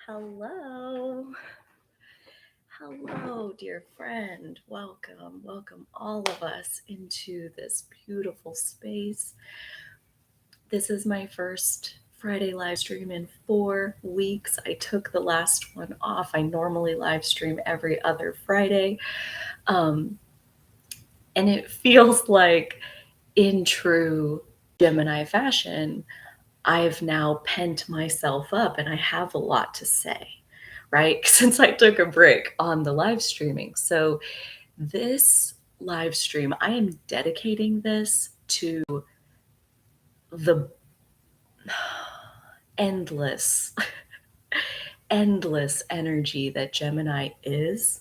Hello. Hello, dear friend. Welcome. Welcome all of us into this beautiful space. This is my first Friday live stream in 4 weeks. I took the last one off. I normally live stream every other Friday. And it feels like, in true Gemini fashion, I've now pent myself up and I have a lot to say, right? Since I took a break on the live streaming. So this live stream, I am dedicating this to the endless, endless energy that Gemini is,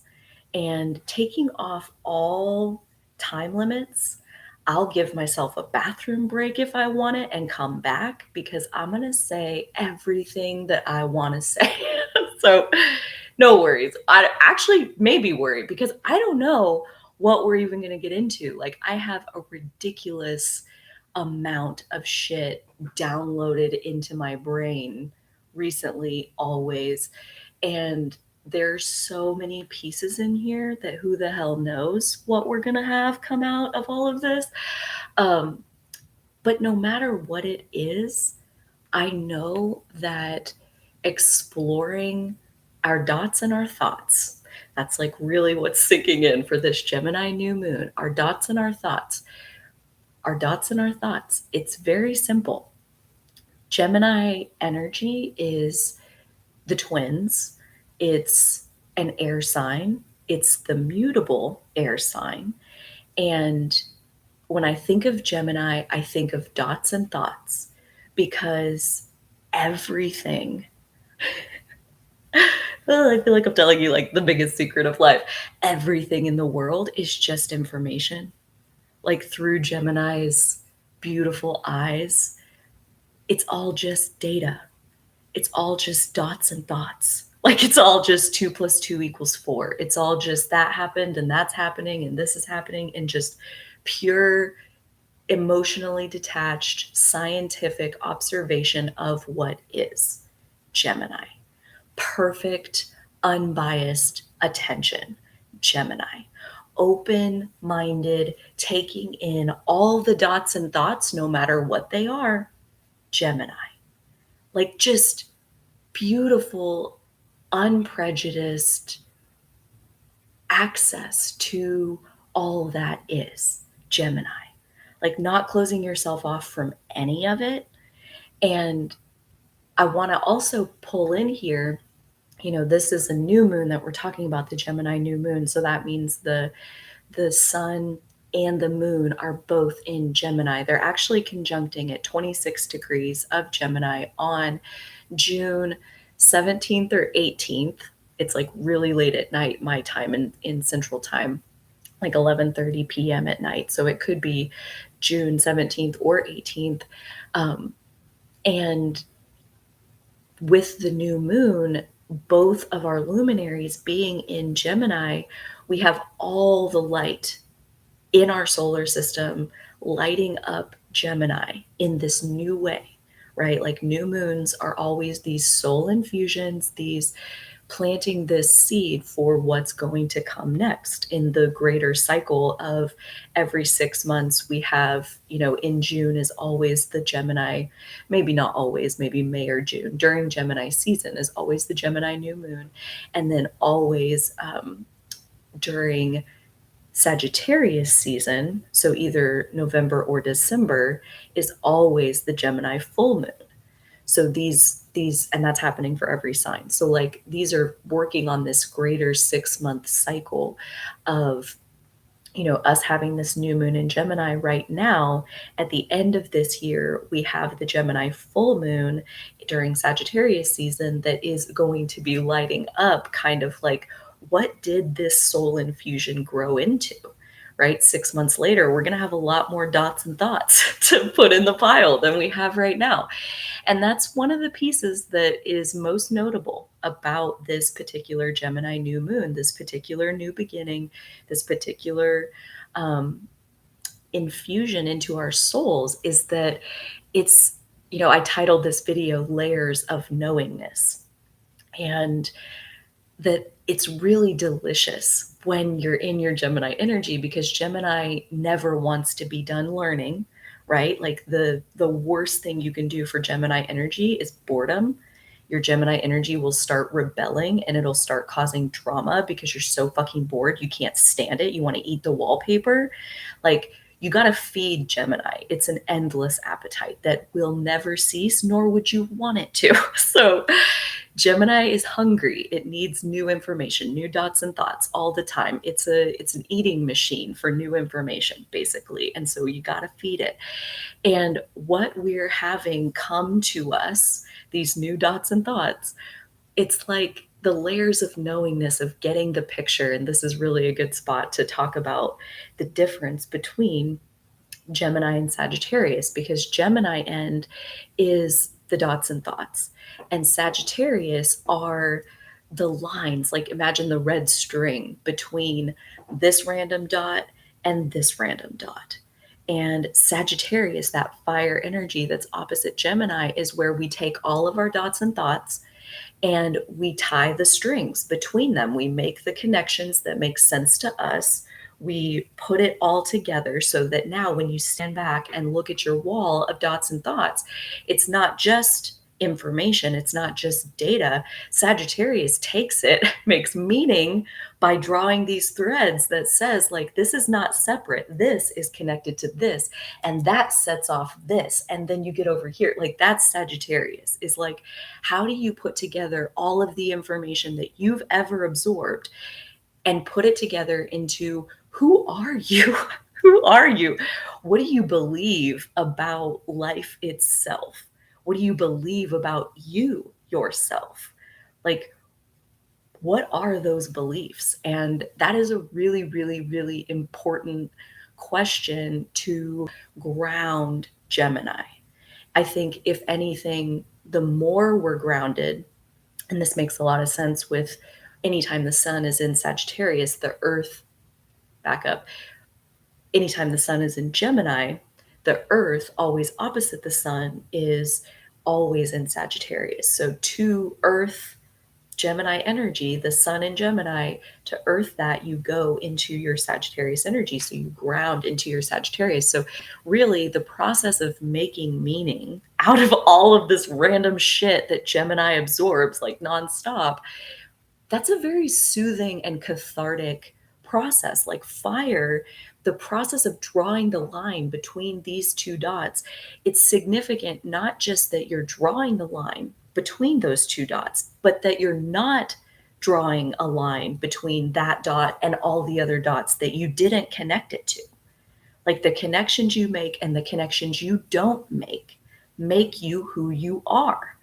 and taking off all time limits. I'll give myself a bathroom break if I want it and come back, because I'm going to say everything that I want to say. So no worries. I actually may be worried because I don't know what we're even going to get into. Like, I have a ridiculous amount of shit downloaded into my brain recently, always. And there's so many pieces in here that who the hell knows what we're going to have come out of all of this. But no matter what it is, I know that exploring our dots and our thoughts, that's like really what's sinking in for this Gemini new moon. Our dots and our thoughts. Our dots and our thoughts. It's very simple. Gemini energy is the twins. It's an air sign. It's the mutable air sign. And when I think of Gemini, I think of dots and thoughts, because everything, well, I feel like I'm telling you like the biggest secret of life. Everything in the world is just information. Like, through Gemini's beautiful eyes, it's all just data. It's all just dots and thoughts. Like, it's all just 2 + 2 = 4. It's all just that happened and that's happening and this is happening, and just pure emotionally detached scientific observation of what is Gemini. Perfect, unbiased attention, Gemini. Open-minded, taking in all the dots and thoughts, no matter what they are, Gemini. Like, just beautiful, unprejudiced access to all that is Gemini. Like, not closing yourself off from any of it. And I want to also pull in here, this is a new moon that we're talking about, the Gemini new moon. So that means the sun and the moon are both in Gemini. They're actually conjuncting at 26 degrees of Gemini on June 17th or 18th. It's like really late at night, my time in Central Time, like 11:30 p.m. at night. So it could be June 17th or 18th. And with the new moon, both of our luminaries being in Gemini, we have all the light in our solar system lighting up Gemini in this new way, right? Like, new moons are always these soul infusions, these planting this seed for what's going to come next in the greater cycle of every 6 months. We have, in June is always the Gemini, maybe not always, maybe May or June, during Gemini season is always the Gemini new moon. And then always during Sagittarius season, so either November or December, is always the Gemini full moon. So these, and that's happening for every sign. So like, these are working on this greater 6-month cycle of, us having this new moon in Gemini right now. At the end of this year, we have the Gemini full moon during Sagittarius season that is going to be lighting up kind of like, what did this soul infusion grow into? Right? 6 months later, we're going to have a lot more dots and thoughts to put in the pile than we have right now. And that's one of the pieces that is most notable about this particular Gemini new moon, this particular new beginning, this particular infusion into our souls, is that it's, I titled this video Layers of Knowingness. And that it's really delicious when you're in your Gemini energy, because Gemini never wants to be done learning, right? Like the worst thing you can do for Gemini energy is boredom. Your Gemini energy will start rebelling and it'll start causing drama because you're so fucking bored. You can't stand it. You want to eat the wallpaper. Like, you got to feed Gemini. It's an endless appetite that will never cease, nor would you want it to. So Gemini is hungry. It needs new information, new dots and thoughts all the time. It's an eating machine for new information, basically. And so you got to feed it. And what we're having come to us, these new dots and thoughts, it's like the layers of knowingness of getting the picture. And this is really a good spot to talk about the difference between Gemini and Sagittarius, because Gemini end is the dots and thoughts, and Sagittarius are the lines. Like, imagine the red string between this random dot and this random dot. And Sagittarius, that fire energy that's opposite Gemini, is where we take all of our dots and thoughts and we tie the strings between them. We make the connections that make sense to us. We put it all together so that now when you stand back and look at your wall of dots and thoughts, it's not just information, it's not just data. Sagittarius takes it, makes meaning by drawing these threads that says, like, this is not separate. This is connected to this, and that sets off this. And then you get over here. Like, that's Sagittarius, is like, how do you put together all of the information that you've ever absorbed and put it together into, who are you? Who are you? What do you believe about life itself? What do you believe about you, yourself? Like, what are those beliefs? And that is a really, really, really important question to ground Gemini. I think, if anything, the more we're grounded, and this makes a lot of sense with anytime the sun is in Sagittarius, the earth, back up, anytime the sun is in Gemini, the earth, always opposite the sun, is always in Sagittarius. So to earth Gemini energy, the sun in Gemini, to earth that, you go into your Sagittarius energy. So you ground into your Sagittarius. So really, the process of making meaning out of all of this random shit that Gemini absorbs like nonstop, that's a very soothing and cathartic process. Like fire, the process of drawing the line between these two dots, it's significant not just that you're drawing the line between those two dots, but that you're not drawing a line between that dot and all the other dots that you didn't connect it to. Like, the connections you make and the connections you don't make you who you are.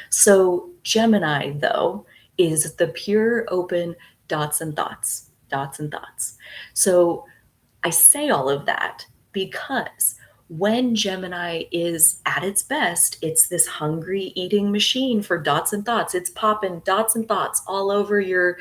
So Gemini, though, is the pure open dots and thoughts, dots and thoughts. So I say all of that because when Gemini is at its best, it's this hungry eating machine for dots and thoughts. It's popping dots and thoughts all over your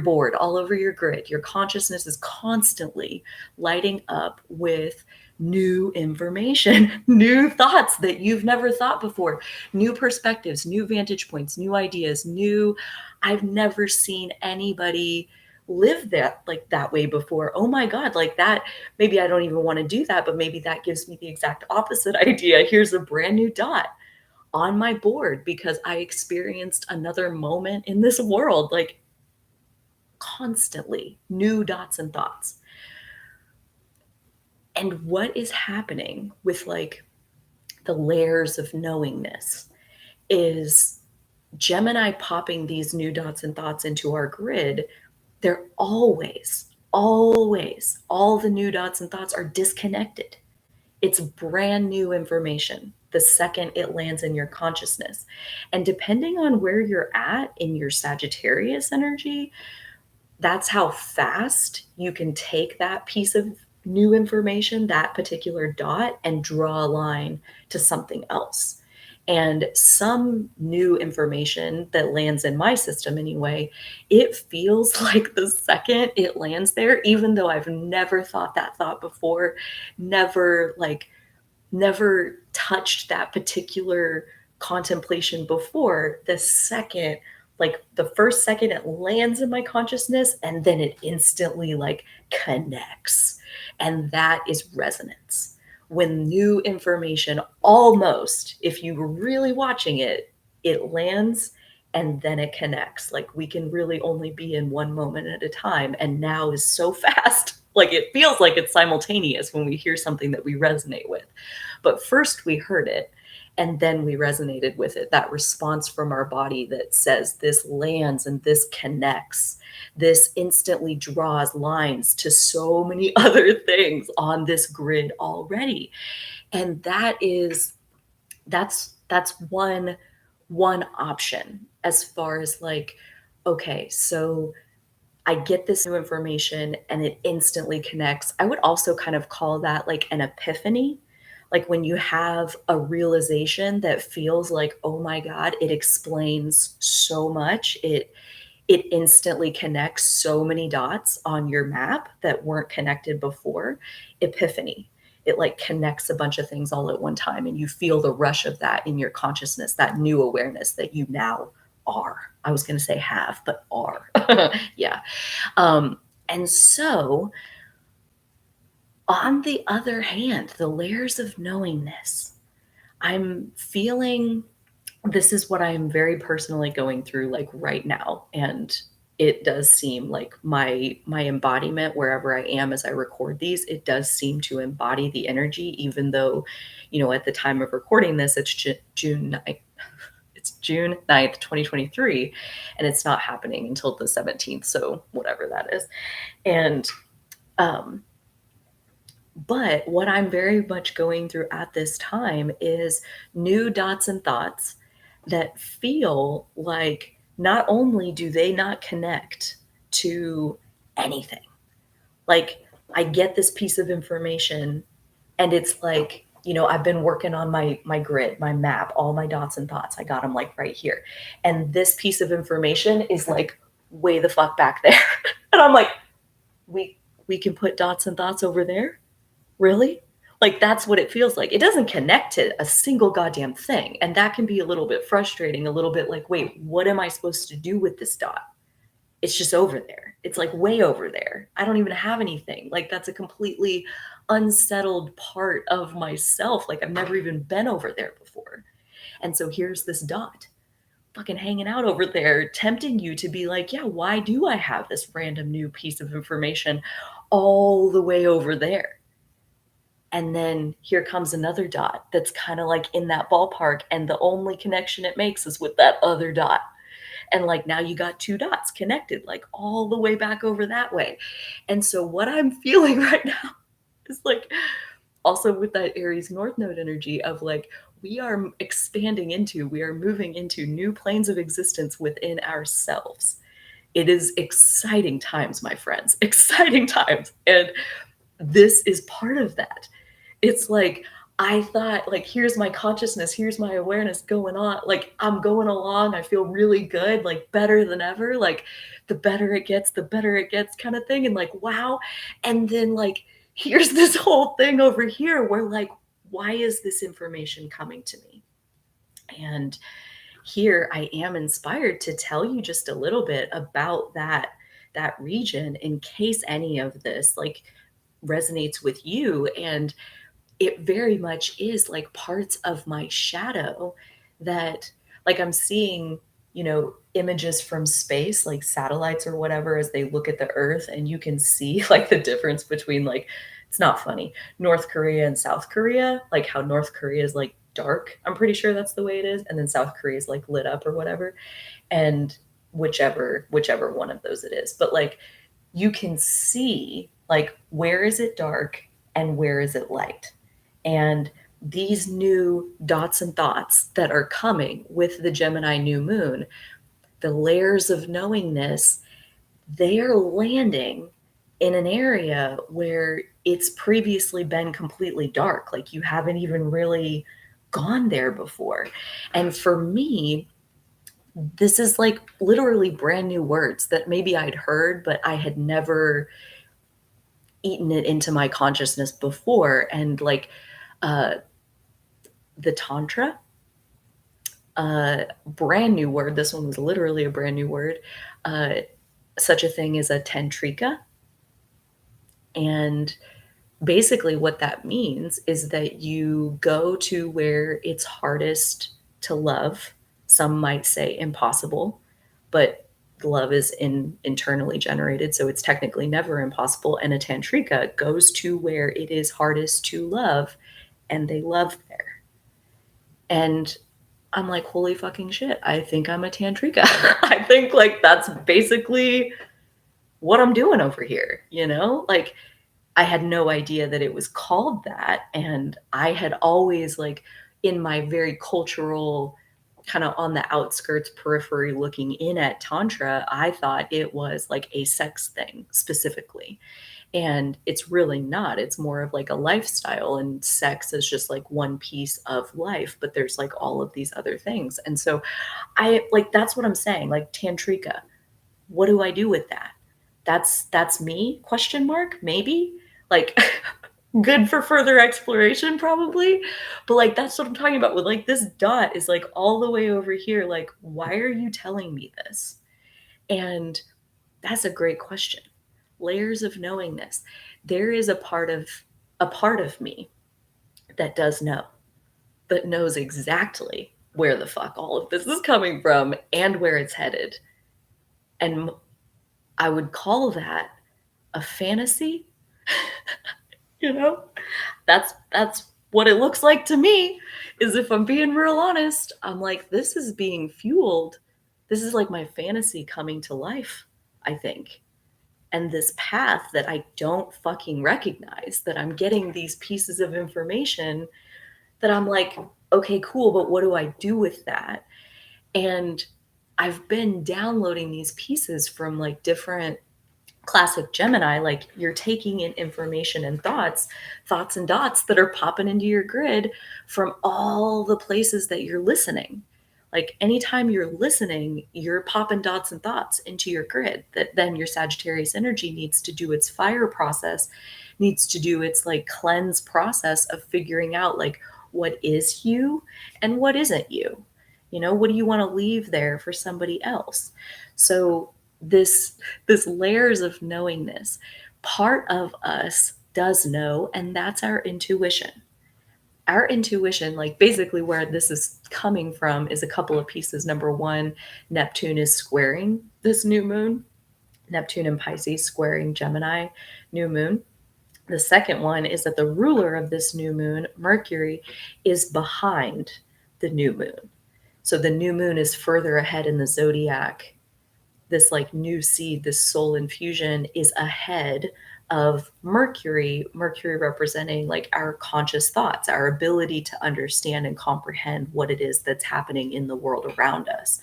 board, all over your grid. Your consciousness is constantly lighting up with new information, new thoughts that you've never thought before, new perspectives, new vantage points, new ideas, new, I've never seen anybody live that like that way before. Oh my God, like that, maybe I don't even want to do that, but maybe that gives me the exact opposite idea. Here's a brand new dot on my board because I experienced another moment in this world. Like, constantly new dots and thoughts. And what is happening with like the layers of knowingness is Gemini popping these new dots and thoughts into our grid. They're always, all the new dots and thoughts are disconnected. It's brand new information the second it lands in your consciousness. And depending on where you're at in your Sagittarius energy, that's how fast you can take that piece of new information, that particular dot, and draw a line to something else. And some new information that lands in my system anyway, it feels like the second it lands there, even though I've never thought that thought before, never touched that particular contemplation before, the second like the first second it lands in my consciousness, and then it instantly like connects. And that is resonance. When new information almost, if you were really watching it, it lands and then it connects. Like we can really only be in one moment at a time. And now is so fast. Like it feels like it's simultaneous when we hear something that we resonate with. But first we heard it and then we resonated with it. That response from our body that says this lands and this connects. This instantly draws lines to so many other things on this grid already. And that's one option as far as like, okay, so I get this new information and it instantly connects. I would also kind of call that like an epiphany. Like when you have a realization that feels like, oh my God, it explains so much. It instantly connects so many dots on your map that weren't connected before. Epiphany. It like connects a bunch of things all at one time and you feel the rush of that in your consciousness, that new awareness that you now are. I was going to say have, but are. Yeah. And so, on the other hand, the layers of knowingness, I'm feeling this is what I am very personally going through like right now. And it does seem like my embodiment wherever I am as I record these, it does seem to embody the energy, even though, at the time of recording this, it's June 9th. It's June 9th, 2023, and it's not happening until the 17th. So whatever that is. And um, but what I'm very much going through at this time is new dots and thoughts that feel like not only do they not connect to anything, like I get this piece of information and it's like, I've been working on my grid, my map, all my dots and thoughts. I got them like right here. And this piece of information is like way the fuck back there. And I'm like, we can put dots and thoughts over there? Really? Like that's what it feels like. It doesn't connect to a single goddamn thing. And that can be a little bit frustrating, a little bit like, wait, what am I supposed to do with this dot? It's just over there. It's like way over there. I don't even have anything. Like that's a completely unsettled part of myself. Like I've never even been over there before. And so here's this dot fucking hanging out over there, tempting you to be like, yeah, why do I have this random new piece of information all the way over there? And then here comes another dot that's kind of like in that ballpark. And the only connection it makes is with that other dot. And like now you got two dots connected, like all the way back over that way. And so what I'm feeling right now is like also with that Aries North Node energy of like, we are we are moving into new planes of existence within ourselves. It is exciting times, my friends, exciting times. And this is part of that. It's like, I thought, like, here's my consciousness, here's my awareness going on. Like, I'm going along. I feel really good, like, better than ever. Like, the better it gets, kind of thing. And, like, wow. And then, like, here's this whole thing over here where, like, why is this information coming to me? And here I am inspired to tell you just a little bit about that region in case any of this, like, resonates with you. And it very much is like parts of my shadow that like I'm seeing, images from space, like satellites or whatever, as they look at the earth and you can see like the difference between like, it's not funny, North Korea and South Korea, like how North Korea is like dark. I'm pretty sure that's the way it is. And then South Korea is like lit up or whatever. And whichever one of those it is. But like you can see like where is it dark and where is it light? And these new dots and thoughts that are coming with the Gemini new moon, the layers of knowingness, they are landing in an area where it's previously been completely dark. Like you haven't even really gone there before. And for me, this is like literally brand new words that maybe I'd heard, but I had never eaten it into my consciousness before. And like, the Tantra, brand new word. This one was literally a brand new word. Such a thing as a tantrika. And basically, what that means is that you go to where it's hardest to love. Some might say impossible, but love is internally generated, so it's technically never impossible. And a tantrika goes to where it is hardest to love, and they love there. And I'm like, holy fucking shit, I think I'm a tantrika. I think like that's basically what I'm doing over here, you know? Like, I had no idea that it was called that, and I had always, like, in my very cultural, kinda on the outskirts, periphery looking in at tantra, I thought it was, like, a sex thing specifically, and it's really not. It's more of, like, a lifestyle, and sex is just, like, one piece of life, but there's, like, all of these other things, and so I like, that's what I'm saying, like, tantrika. What do I do with that? That's me? Question mark? Maybe? Like, good for further exploration probably, but, like, that's what I'm talking about with, like, this dot is, like, all the way over here, like, why are you telling me this? And that's a great question. Layers of knowingness. There is a part of me that does know, but knows exactly where the fuck all of this is coming from and where it's headed, and I would call that a fantasy, you know? That's what it looks like to me, is if I'm being real honest, I'm like, this is being fueled. This is like my fantasy coming to life, I think. And this path that I don't fucking recognize, that I'm getting these pieces of information that I'm like, okay, cool, but what do I do with that? And I've been downloading these pieces from like different classic Gemini, like you're taking in information and thoughts and dots that are popping into your grid from all the places that you're listening. Like anytime you're listening, you're popping dots and thoughts into your grid that then your Sagittarius energy needs to do its fire process, needs to do its like cleanse process of figuring out like what is you and what isn't you. You know, what do you want to leave there for somebody else? So this layers of knowingness, part of us does know, and that's our intuition. Our intuition, like basically where this is coming from, is a couple of pieces. Number one, Neptune is squaring this new moon. Neptune and Pisces squaring Gemini new moon. The second one is that the ruler of this new moon, Mercury, is behind the new moon. So the new moon is further ahead in the zodiac. This like new seed, this soul infusion is ahead of Mercury representing like our conscious thoughts, our ability to understand and comprehend what it is that's happening in the world around us.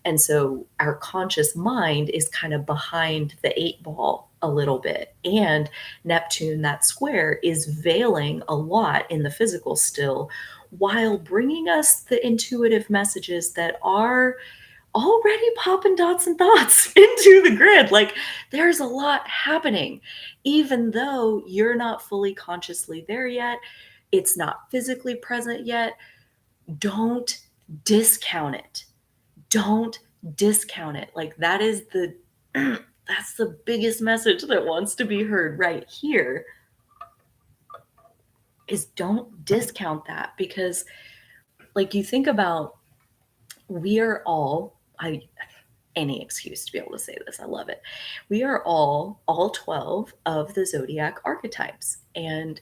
And so our conscious mind is kind of behind the eight ball a little bit. And Neptune, that square, is veiling a lot in the physical still, while bringing us the intuitive messages that are already popping dots and thoughts into the grid. Like there's a lot happening, even though you're not fully consciously there yet. It's not physically present yet. Don't discount it. Don't discount it. Like that is the that's the biggest message that wants to be heard right here, is don't discount that, because like you think about, we are all, I any excuse to be able to say this. I love it. We are all 12 of the zodiac archetypes. And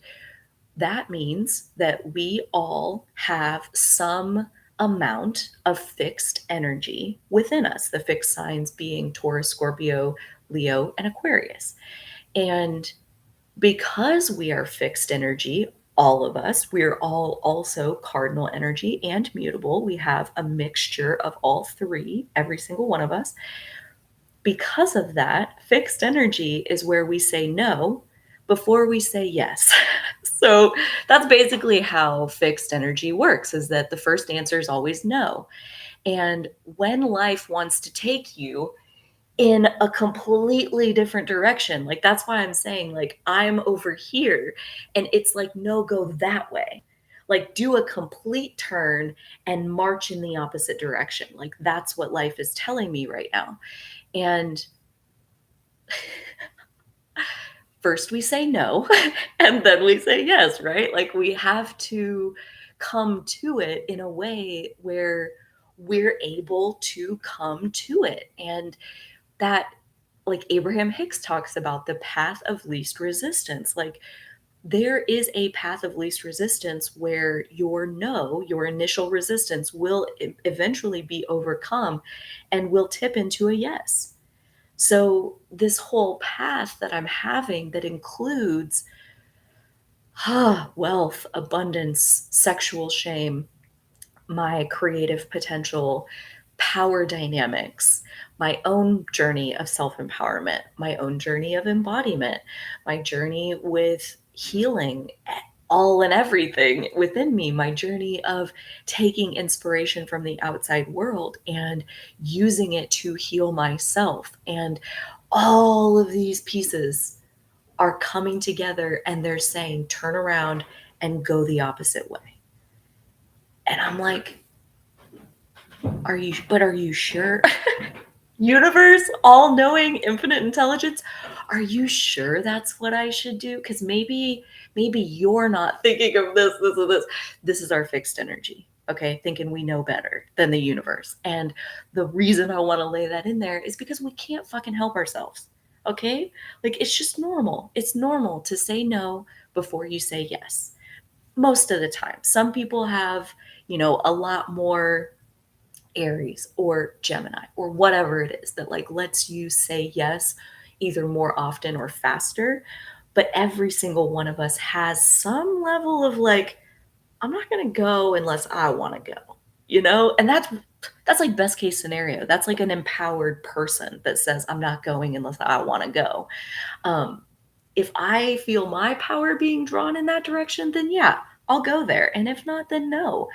that means that we all have some amount of fixed energy within us, the fixed signs being Taurus, Scorpio, Leo, and Aquarius. And because we are fixed energy, all of us, we're all also cardinal energy and mutable. We have a mixture of all three, every single one of us. Because of that, fixed energy is where we say no before we say yes. So that's basically how fixed energy works, is that the first answer is always no. And when life wants to take you in a completely different direction, like that's why I'm saying like I'm over here and it's like, no, go that way. Like, do a complete turn and march in the opposite direction. Like, that's what life is telling me right now. And first we say no, and then we say yes, right? Like, we have to come to it in a way where we're able to come to it. And that, like Abraham Hicks talks about, the path of least resistance. Like, there is a path of least resistance where your no, your initial resistance will eventually be overcome and will tip into a yes. So, this whole path that I'm having that includes wealth, abundance, sexual shame, my creative potential, power dynamics, my own journey of self empowerment, my own journey of embodiment, my journey with healing, all and everything within me, my journey of taking inspiration from the outside world and using it to heal myself. And all of these pieces are coming together and they're saying, turn around and go the opposite way. And I'm like, are you sure? Universe, all knowing, infinite intelligence, are you sure that's what I should do? Because maybe you're not thinking of this, or this. This is our fixed energy. Okay, thinking we know better than the universe. And the reason I want to lay that in there is because we can't fucking help ourselves. Okay? Like, it's just normal. It's normal to say no before you say yes. Most of the time. Some people have, a lot more Aries or Gemini or whatever it is that like lets you say yes either more often or faster. But every single one of us has some level of like, I'm not going to go unless I want to go, And that's like best case scenario. That's like an empowered person that says, I'm not going unless I want to go. Um, if I feel my power being drawn in that direction, then yeah, I'll go there. And if not, then no.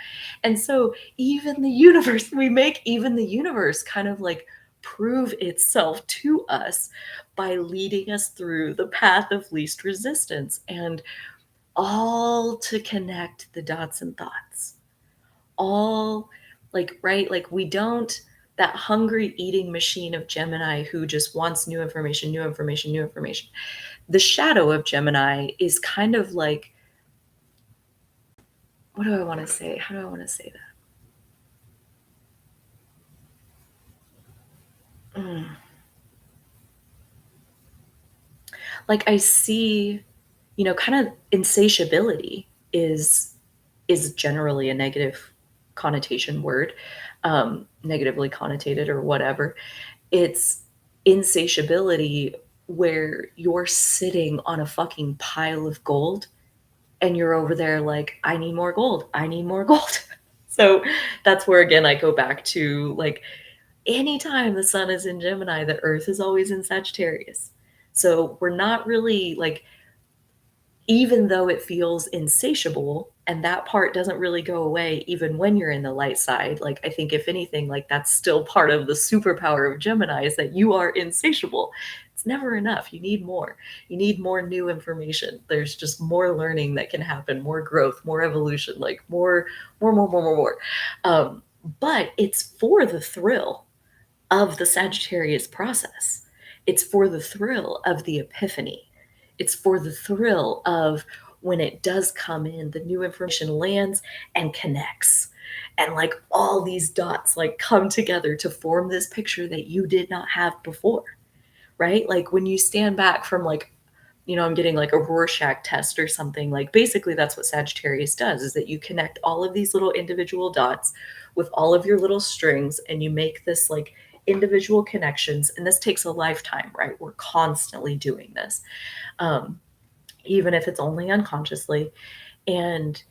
And so even the universe, we make even the universe kind of like prove itself to us by leading us through the path of least resistance, and all to connect the dots and thoughts. All like, right? Like, we don't, that hungry eating machine of Gemini who just wants new information, new information, new information. The shadow of Gemini is kind of like, what do I want to say? How do I want to say that? Like, I see, kind of insatiability is generally a negative connotation word, negatively connotated or whatever. It's insatiability where you're sitting on a fucking pile of gold and you're over there like, I need more gold. I need more gold. So that's where, again, I go back to like, anytime the sun is in Gemini, the earth is always in Sagittarius. So we're not really like, even though it feels insatiable and that part doesn't really go away even when you're in the light side, like, I think if anything, like, that's still part of the superpower of Gemini, is that you are insatiable. It's never enough. You need more. You need more new information. There's just more learning that can happen, more growth, more evolution, like more. um, but it's for the thrill of the Sagittarius process. It's for the thrill of the epiphany. It's for the thrill of when it does come in, the new information lands and connects. And like all these dots like come together to form this picture that you did not have before, right? Like when you stand back from like, I'm getting like a Rorschach test or something. Like basically that's what Sagittarius does, is that you connect all of these little individual dots with all of your little strings and you make this like individual connections. And this takes a lifetime, right? We're constantly doing this, even if it's only unconsciously. And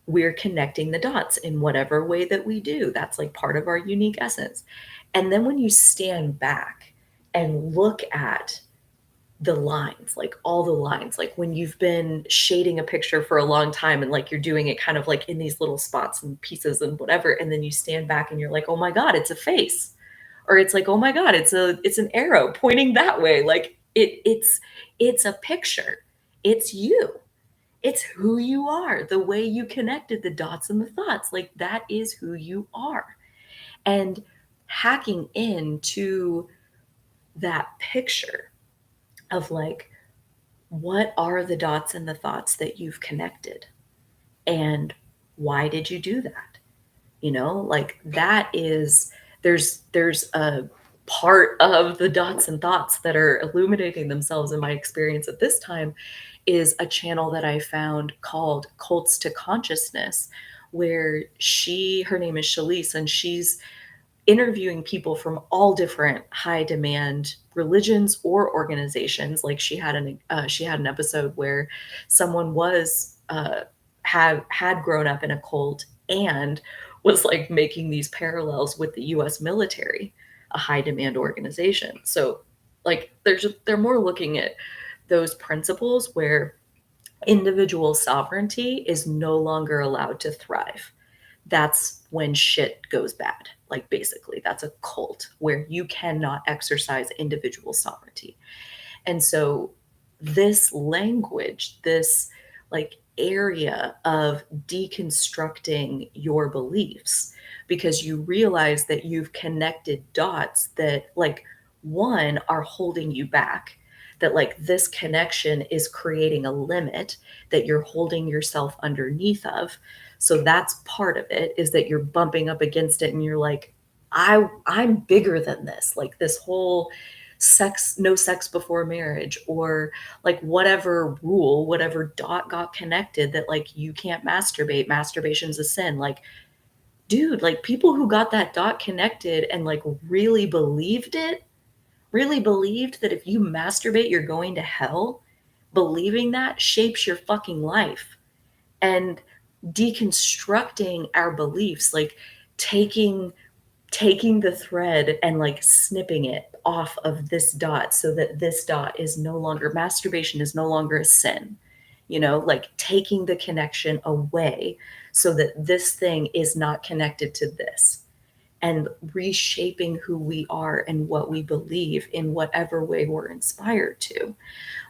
we're connecting the dots in whatever way that we do. That's like part of our unique essence. And then when you stand back and look at the lines, like all the lines, like when you've been shading a picture for a long time and like you're doing it kind of like in these little spots and pieces and whatever, and then you stand back and you're like, oh my God, it's a face. Or it's like, oh my God, it's an arrow pointing that way. Like it's a picture. It's you. It's who you are, the way you connected the dots and the thoughts. Like, that is who you are. And hacking into that picture of like, what are the dots and the thoughts that you've connected? And why did you do that? You know, like that is there's a part of the dots and thoughts that are illuminating themselves in my experience at this time is a channel that I found called Cults to Consciousness, where her name is Shalise, and she's interviewing people from all different high demand religions or organizations. Like she had an episode where someone was had grown up in a cult and was like making these parallels with the US military, a high demand organization. So like they're more looking at those principles where individual sovereignty is no longer allowed to thrive. That's when shit goes bad. Like, basically, that's a cult where you cannot exercise individual sovereignty. And so, this language, this like area of deconstructing your beliefs, because you realize that you've connected dots that, like, one, are holding you back, that like this connection is creating a limit that you're holding yourself underneath of. So that's part of it, is that you're bumping up against it and you're like, I'm bigger than this. Like this whole no sex before marriage, or like whatever rule, whatever dot got connected that like you can't masturbate, masturbation's a sin. Like, dude, like people who got that dot connected and like really believed it, really believed that if you masturbate, you're going to hell, believing that shapes your fucking life. And deconstructing our beliefs, like taking the thread and like snipping it off of this dot so that this dot is no longer, masturbation is no longer a sin. You know, like taking the connection away so that this thing is not connected to this, and reshaping who we are and what we believe in whatever way we're inspired to.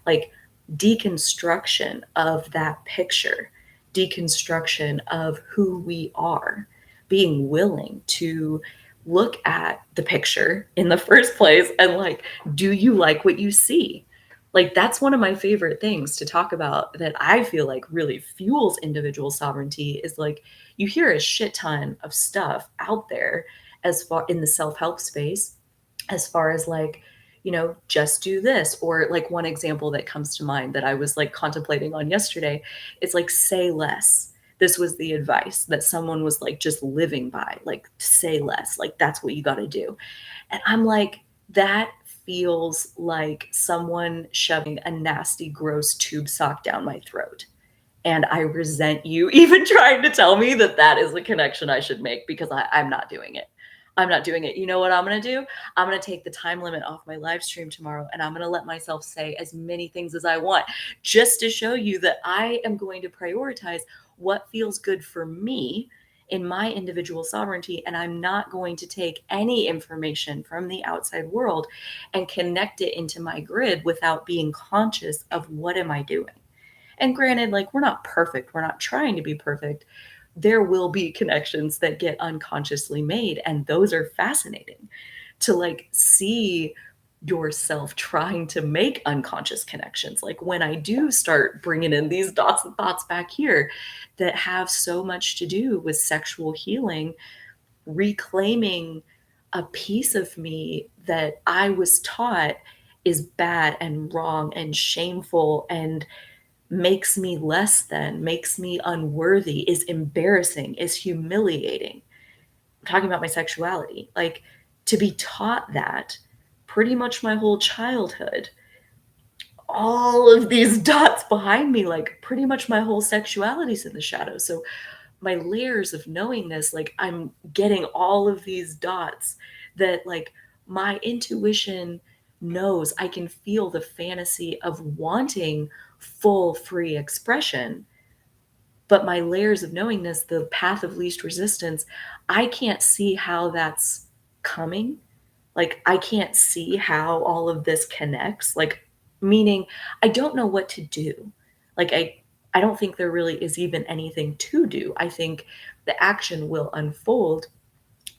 Like deconstruction of that picture, deconstruction of who we are, being willing to look at the picture in the first place and like, do you like what you see? Like that's one of my favorite things to talk about that I feel like really fuels individual sovereignty, is like you hear a shit ton of stuff out there as far in the self-help space, as far as like, you know, just do this. Or like one example that comes to mind that I was like contemplating on yesterday, it's like say less. This was the advice that someone was like just living by, like say less, like that's what you got to do. And I'm like, that feels like someone shoving a nasty, gross tube sock down my throat. And I resent you even trying to tell me that that is the connection I should make, because I'm not doing it. I'm not doing it. You know what I'm going to do? I'm going to take the time limit off my live stream tomorrow, and I'm going to let myself say as many things as I want, just to show you that I am going to prioritize what feels good for me in my individual sovereignty. And I'm not going to take any information from the outside world and connect it into my grid without being conscious of what am I doing. And granted, like we're not perfect, we're not trying to be perfect. There will be connections that get unconsciously made, and those are fascinating to like see yourself trying to make unconscious connections. Like when I do start bringing in these dots and thoughts back here that have so much to do with sexual healing, reclaiming a piece of me that I was taught is bad and wrong and shameful and makes me less than, makes me unworthy, is embarrassing, is humiliating. I'm talking about my sexuality. Like to be taught that pretty much my whole childhood, all of these dots behind me, like pretty much my whole sexuality's in the shadows. So my layers of knowingness, like I'm getting all of these dots that like my intuition knows. I can feel the fantasy of wanting full free expression, but my layers of knowingness, the path of least resistance, I can't see how that's coming. Like I can't see how all of this connects, like meaning I don't know what to do. Like I don't think there really is even anything to do. I think the action will unfold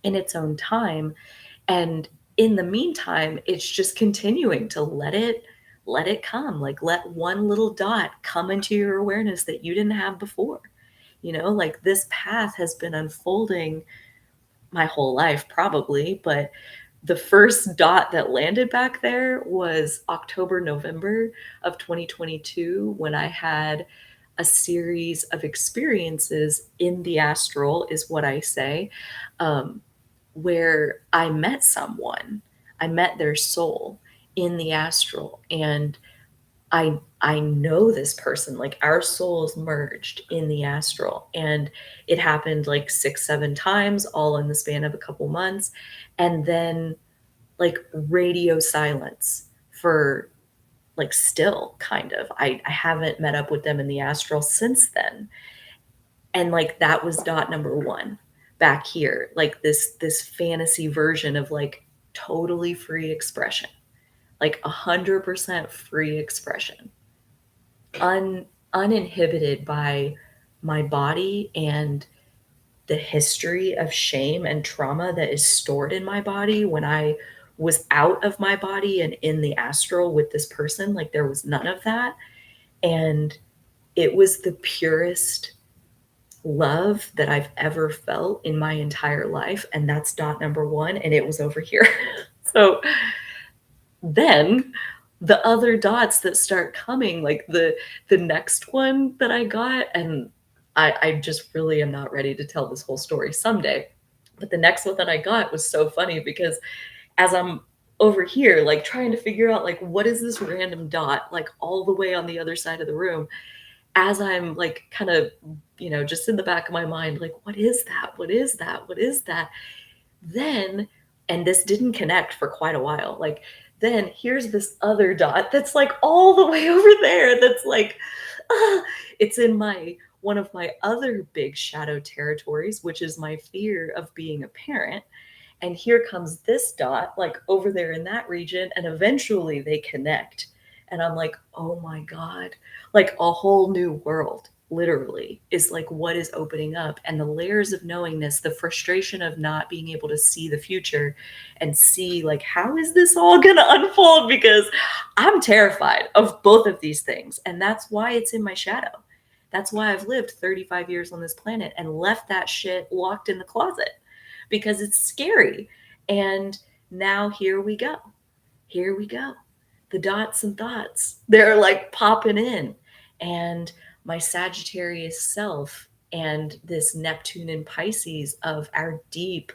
in its own time. And in the meantime, it's just continuing to let it come. Like let one little dot come into your awareness that you didn't have before. You know, like this path has been unfolding my whole life probably, but the first dot that landed back there was October, November of 2022 when I had a series of experiences in the astral, is what I say, um, where I met someone. I met their soul in the astral, and I know this person, like our souls merged in the astral, and it happened like 6, 7 times all in the span of a couple months, and then like radio silence for like still kind of. I haven't met up with them in the astral since then. And like that was dot number 1 back here, like this fantasy version of like totally free expression, like 100% free expression, uninhibited by my body and the history of shame and trauma that is stored in my body when I was out of my body and in the astral with this person. Like there was none of that. And it was the purest love that I've ever felt in my entire life. And that's dot number 1. And it was over here. So then the other dots that start coming, like the next one that I got, and I just really am not ready to tell this whole story someday. But the next one that I got was so funny because as I'm over here, like trying to figure out like what is this random dot, like all the way on the other side of the room, as I'm like kind of, you know, just in the back of my mind, like, what is that? What is that? What is that? Then, and this didn't connect for quite a while, like, then here's this other dot that's like all the way over there. That's like, ah, it's in my, one of my other big shadow territories, which is my fear of being a parent. And here comes this dot, like over there in that region. And eventually they connect. And I'm like, oh my God, like a whole new world literally is like what is opening up, and the layers of knowingness, the frustration of not being able to see the future and see like how is this all going to unfold, because I'm terrified of both of these things, and that's why it's in my shadow. That's why I've lived 35 years on this planet and left that shit locked in the closet, because it's scary. And now here we go. Here we go. The dots and thoughts, they're like popping in. And my Sagittarius self and this Neptune and Pisces of our deep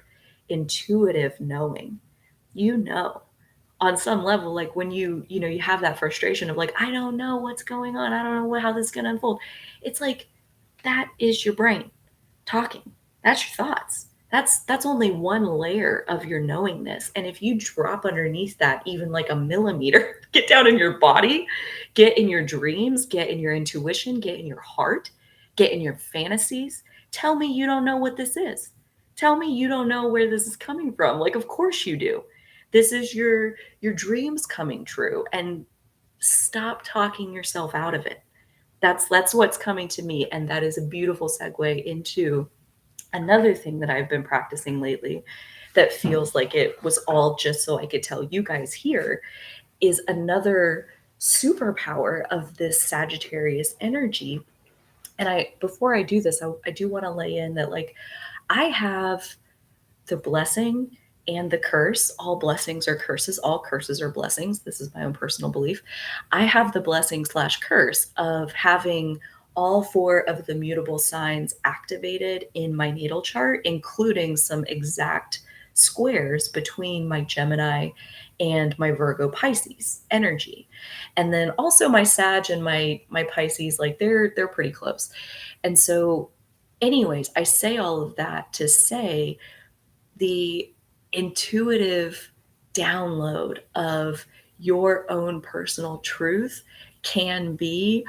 intuitive knowing, you know, on some level, like when you know, you have that frustration of like, I don't know what's going on. I don't know how this is going to unfold. It's like, that is your brain talking. That's your thoughts. That's only one layer of your knowingness. And if you drop underneath that even like a millimeter, get down in your body, get in your dreams, get in your intuition, get in your heart, get in your fantasies, tell me you don't know what this is. Tell me you don't know where this is coming from. Like, of course you do. This is your dreams coming true, and stop talking yourself out of it. That's what's coming to me, and that is a beautiful segue into another thing that I've been practicing lately that feels like it was all just so I could tell you guys here, is another superpower of this Sagittarius energy. And I, before I do this, I do want to lay in that like I have the blessing and the curse. All blessings are curses. All curses are blessings. This is my own personal belief. I have the blessing slash curse of having all 4 of the mutable signs activated in my natal chart, including some exact squares between my Gemini and my Virgo Pisces energy. And then also my Sag and my Pisces, like they're pretty close. And so anyways, I say all of that to say the intuitive download of your own personal truth can be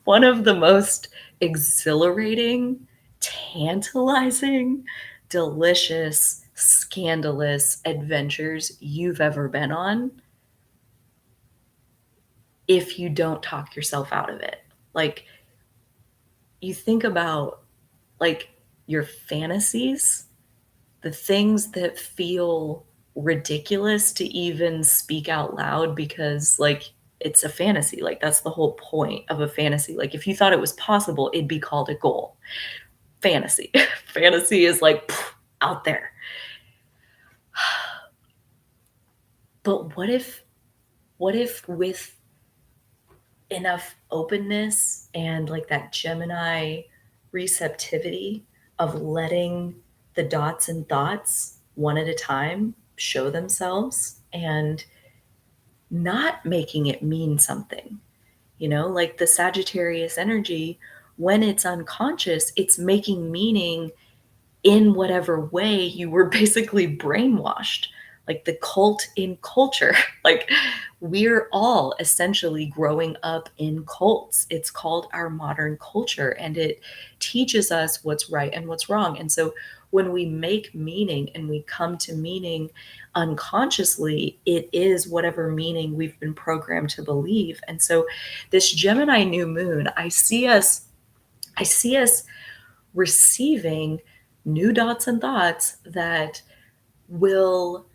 one of the most exhilarating, tantalizing, delicious, scandalous adventures you've ever been on. if you don't talk yourself out of it. Like, you think about, like, your fantasies, the things that feel ridiculous to even speak out loud because, like, it's a fantasy. Like, that's the whole point of a fantasy. Like, if you thought it was possible, it'd be called a goal. Fantasy. Fantasy is like out there. But what if with enough openness and like that Gemini receptivity of letting the dots and thoughts one at a time show themselves and not making it mean something, like the Sagittarius energy, when it's unconscious, it's making meaning in whatever way you were basically brainwashed, like the cult in culture. Like, we're all essentially growing up in cults. It's called our modern culture, and it teaches us what's right and what's wrong. And so when we make meaning and we come to meaning unconsciously, it is whatever meaning we've been programmed to believe. And so this Gemini new moon, I see us receiving new dots and thoughts that will,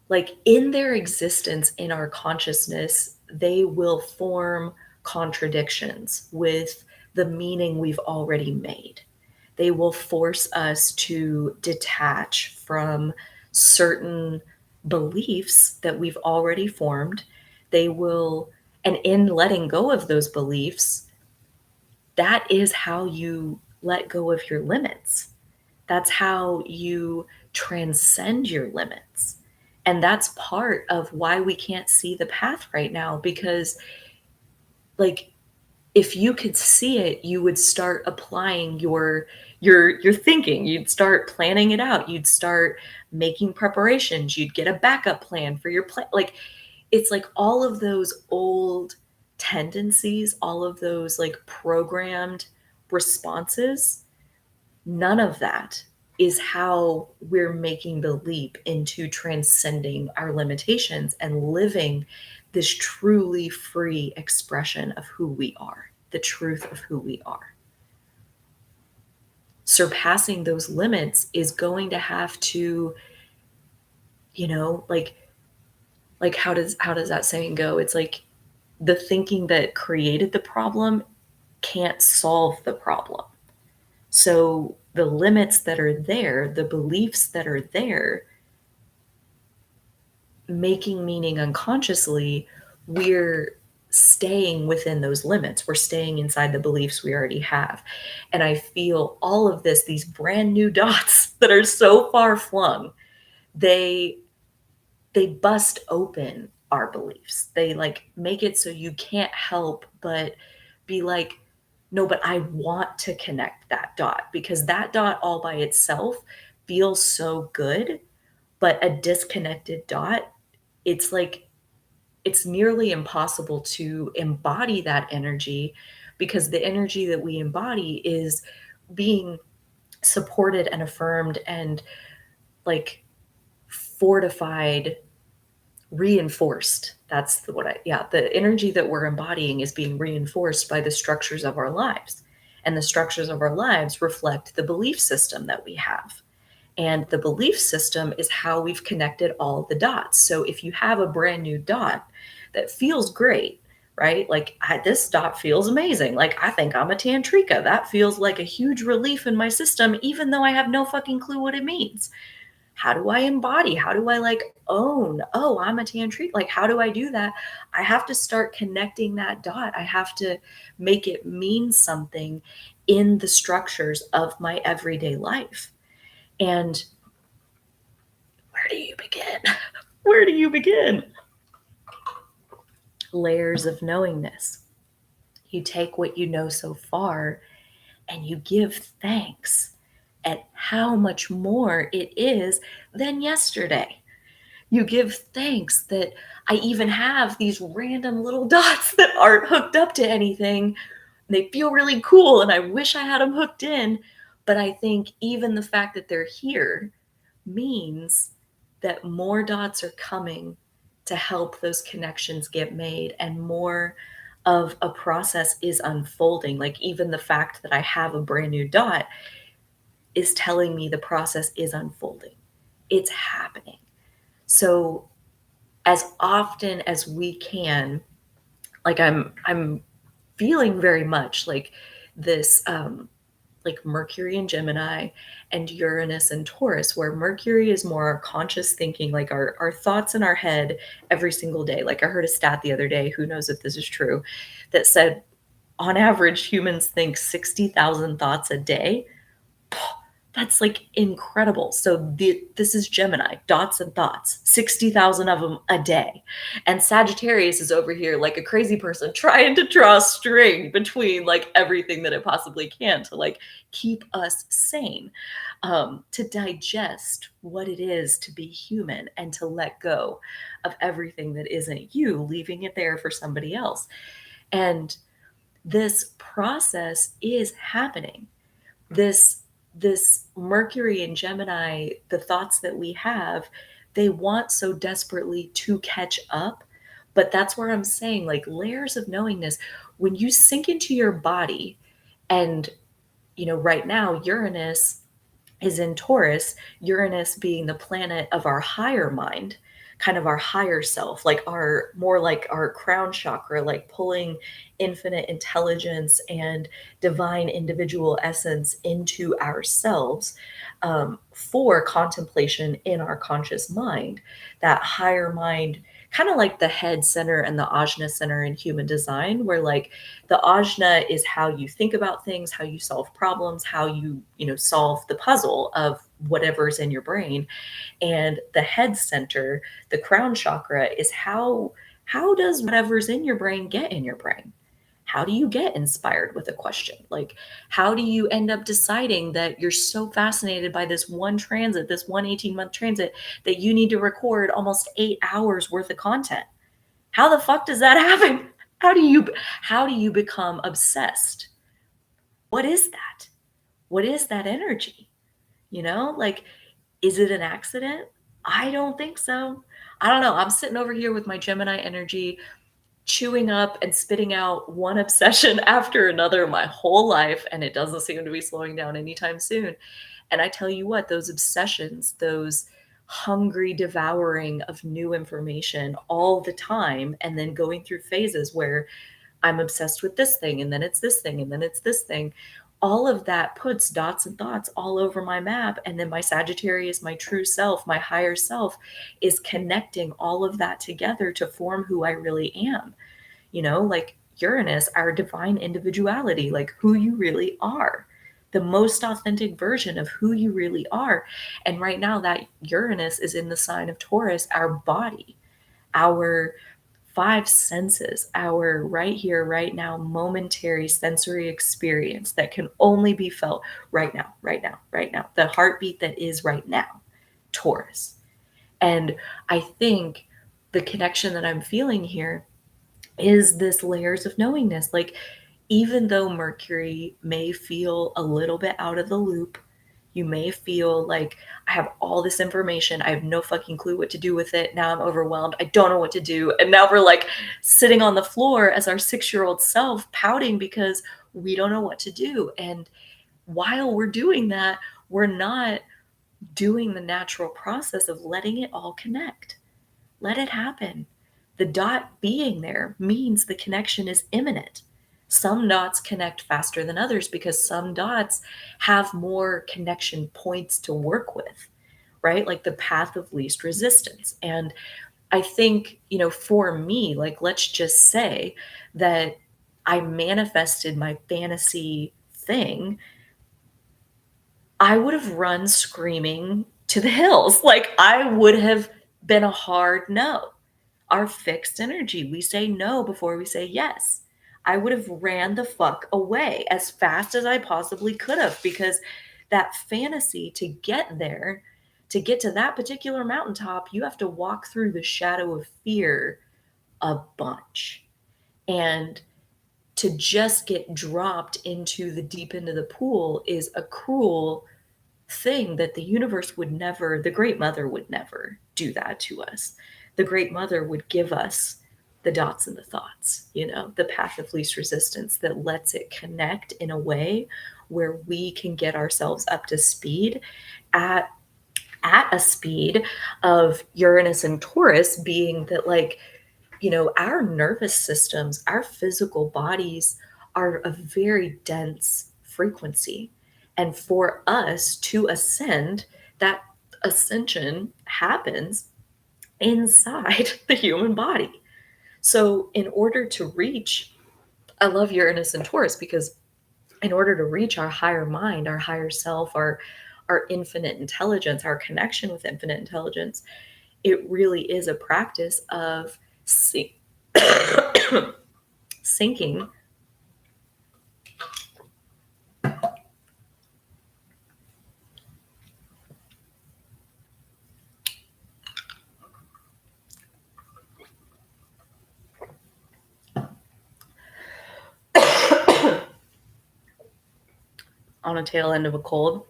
like, in their existence in our consciousness, they will form contradictions with the meaning we've already made. They will force us to detach from certain beliefs that we've already formed. They will, and in letting go of those beliefs, that is how you let go of your limits. That's how you transcend your limits. And that's part of why we can't see the path right now, because, like, if you could see it, you would start applying your thinking. You'd start planning it out. You'd start making preparations. You'd get a backup plan for your plan. Like, it's like all of those old tendencies, all of those like programmed responses, none of that is how we're making the leap into transcending our limitations and living this truly free expression of who we are, the truth of who we are. Surpassing those limits is going to have to, like how does that saying go? It's like the thinking that created the problem can't solve the problem. So the limits that are there, the beliefs that are there, making meaning unconsciously, we're staying within those limits. We're staying inside the beliefs we already have. And I feel all of this, these brand new dots that are so far flung, they bust open our beliefs. They like make it so you can't help but be like, no, but I want to connect that dot, because that dot all by itself feels so good. But a disconnected dot, it's like, it's nearly impossible to embody that energy, because the energy that we embody is being supported and affirmed and like fortified, reinforced. That's the what I yeah, the energy that we're embodying is being reinforced by the structures of our lives. And the structures of our lives reflect the belief system that we have. And the belief system is how we've connected all the dots. So if you have a brand new dot that feels great, right? Like, this dot feels amazing. Like, I think I'm a tantrika. That feels like a huge relief in my system, even though I have no fucking clue what it means. How do I embody? How do I like own? Oh, I'm a tantric. Like, how do I do that? I have to start connecting that dot. I have to make it mean something in the structures of my everyday life. And where do you begin? Where do you begin? Layers of knowingness. You take what you know so far and you give thanks at how much more it is than yesterday. You give thanks that I even have these random little dots that aren't hooked up to anything. They feel really cool and I wish I had them hooked in. But I think even the fact that they're here means that more dots are coming to help those connections get made, and more of a process is unfolding. Like, even the fact that I have a brand new dot is telling me the process is unfolding. It's happening. So as often as we can, like, I'm feeling very much like this, like Mercury and Gemini and Uranus and Taurus, where Mercury is more our conscious thinking, like our thoughts in our head every single day. Like, I heard a stat the other day, who knows if this is true, that said on average humans think 60,000 thoughts a day. That's like incredible. So this is Gemini, dots and thoughts, 60,000 of them a day. And Sagittarius is over here like a crazy person trying to draw a string between like everything that it possibly can to like keep us sane, to digest what it is to be human and to let go of everything that isn't you, leaving it there for somebody else. And this process is happening. This Mercury and Gemini, the thoughts that we have, they want so desperately to catch up. But that's where I'm saying, like, layers of knowingness, when you sink into your body, and right now Uranus is in Taurus, Uranus being the planet of our higher mind, kind of our higher self, like our more like our crown chakra, like pulling infinite intelligence and divine individual essence into ourselves, for contemplation in our conscious mind. That higher mind, kind of like the head center and the ajna center in human design, where like the ajna is how you think about things, how you solve problems, how you solve the puzzle of whatever's in your brain. And the head center, the crown chakra, is how does whatever's in your brain get in your brain? How do you get inspired with a question? Like, how do you end up deciding that you're so fascinated by this one transit, this one 18-month transit, that you need to record almost 8 hours worth of content? How the fuck does that happen? How do you become obsessed? What is that? What is that energy? Like, is it an accident? I don't think so. I don't know. I'm sitting over here with my Gemini energy, chewing up and spitting out one obsession after another my whole life, and it doesn't seem to be slowing down anytime soon. And I tell you what, those obsessions, those hungry devouring of new information all the time, and then going through phases where I'm obsessed with this thing, and then it's this thing, and then it's this thing. All of that puts dots and thoughts all over my map. And then my Sagittarius, my true self, my higher self, is connecting all of that together to form who I really am. Like Uranus, our divine individuality, like who you really are, the most authentic version of who you really are. And right now, that Uranus is in the sign of Taurus, our body, our five senses, our right here, right now, momentary sensory experience that can only be felt right now, right now, right now. The heartbeat that is right now, Taurus. And I think the connection that I'm feeling here is this layers of knowingness. Like, even though Mercury may feel a little bit out of the loop, you may feel like, I have all this information, I have no fucking clue what to do with it. Now I'm overwhelmed. I don't know what to do. And now we're like sitting on the floor as our 6-year-old self, pouting because we don't know what to do. And while we're doing that, we're not doing the natural process of letting it all connect. Let it happen. The dot being there means the connection is imminent. Some dots connect faster than others because some dots have more connection points to work with, right? Like the path of least resistance. And I think, for me, like, let's just say that I manifested my fantasy thing, I would have run screaming to the hills. Like, I would have been a hard no. Our fixed energy, we say no before we say yes. I would have ran the fuck away as fast as I possibly could have, because that fantasy, to get there, to get to that particular mountaintop, you have to walk through the shadow of fear a bunch. And to just get dropped into the deep end of the pool is a cruel thing that the universe would never, the great mother would never do that to us. the Great Mother would give us the dots and the thoughts, the path of least resistance that lets it connect in a way where we can get ourselves up to speed at a speed of Uranus and Taurus, being that, like, our nervous systems, our physical bodies are a very dense frequency. And for us to ascend, that ascension happens inside the human body. So in order to reach, I love Uranus and Taurus because in order to reach our higher mind, our higher self, our infinite intelligence, our connection with infinite intelligence, it really is a practice of sinking on a tail end of a cold.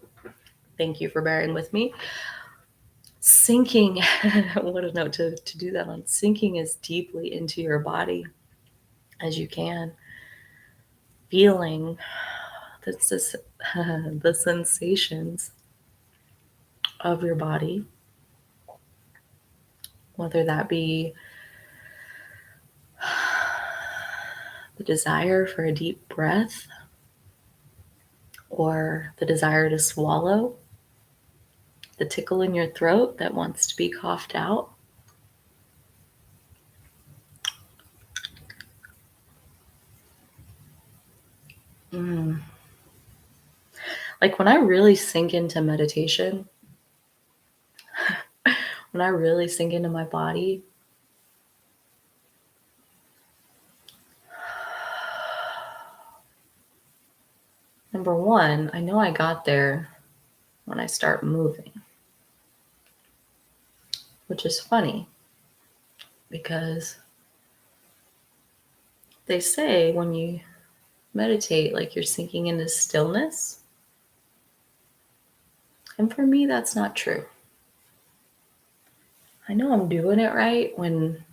Thank you for bearing with me. Sinking, what a note to do that on. Sinking as deeply into your body as you can. Feeling the sensations of your body, whether that be the desire for a deep breath or the desire to swallow, the tickle in your throat that wants to be coughed out. Like when I really sink into meditation, when I really sink into my body, number one, I know I got there when I start moving, which is funny because they say when you meditate, like you're sinking into stillness. And for me, that's not true. I know I'm doing it right when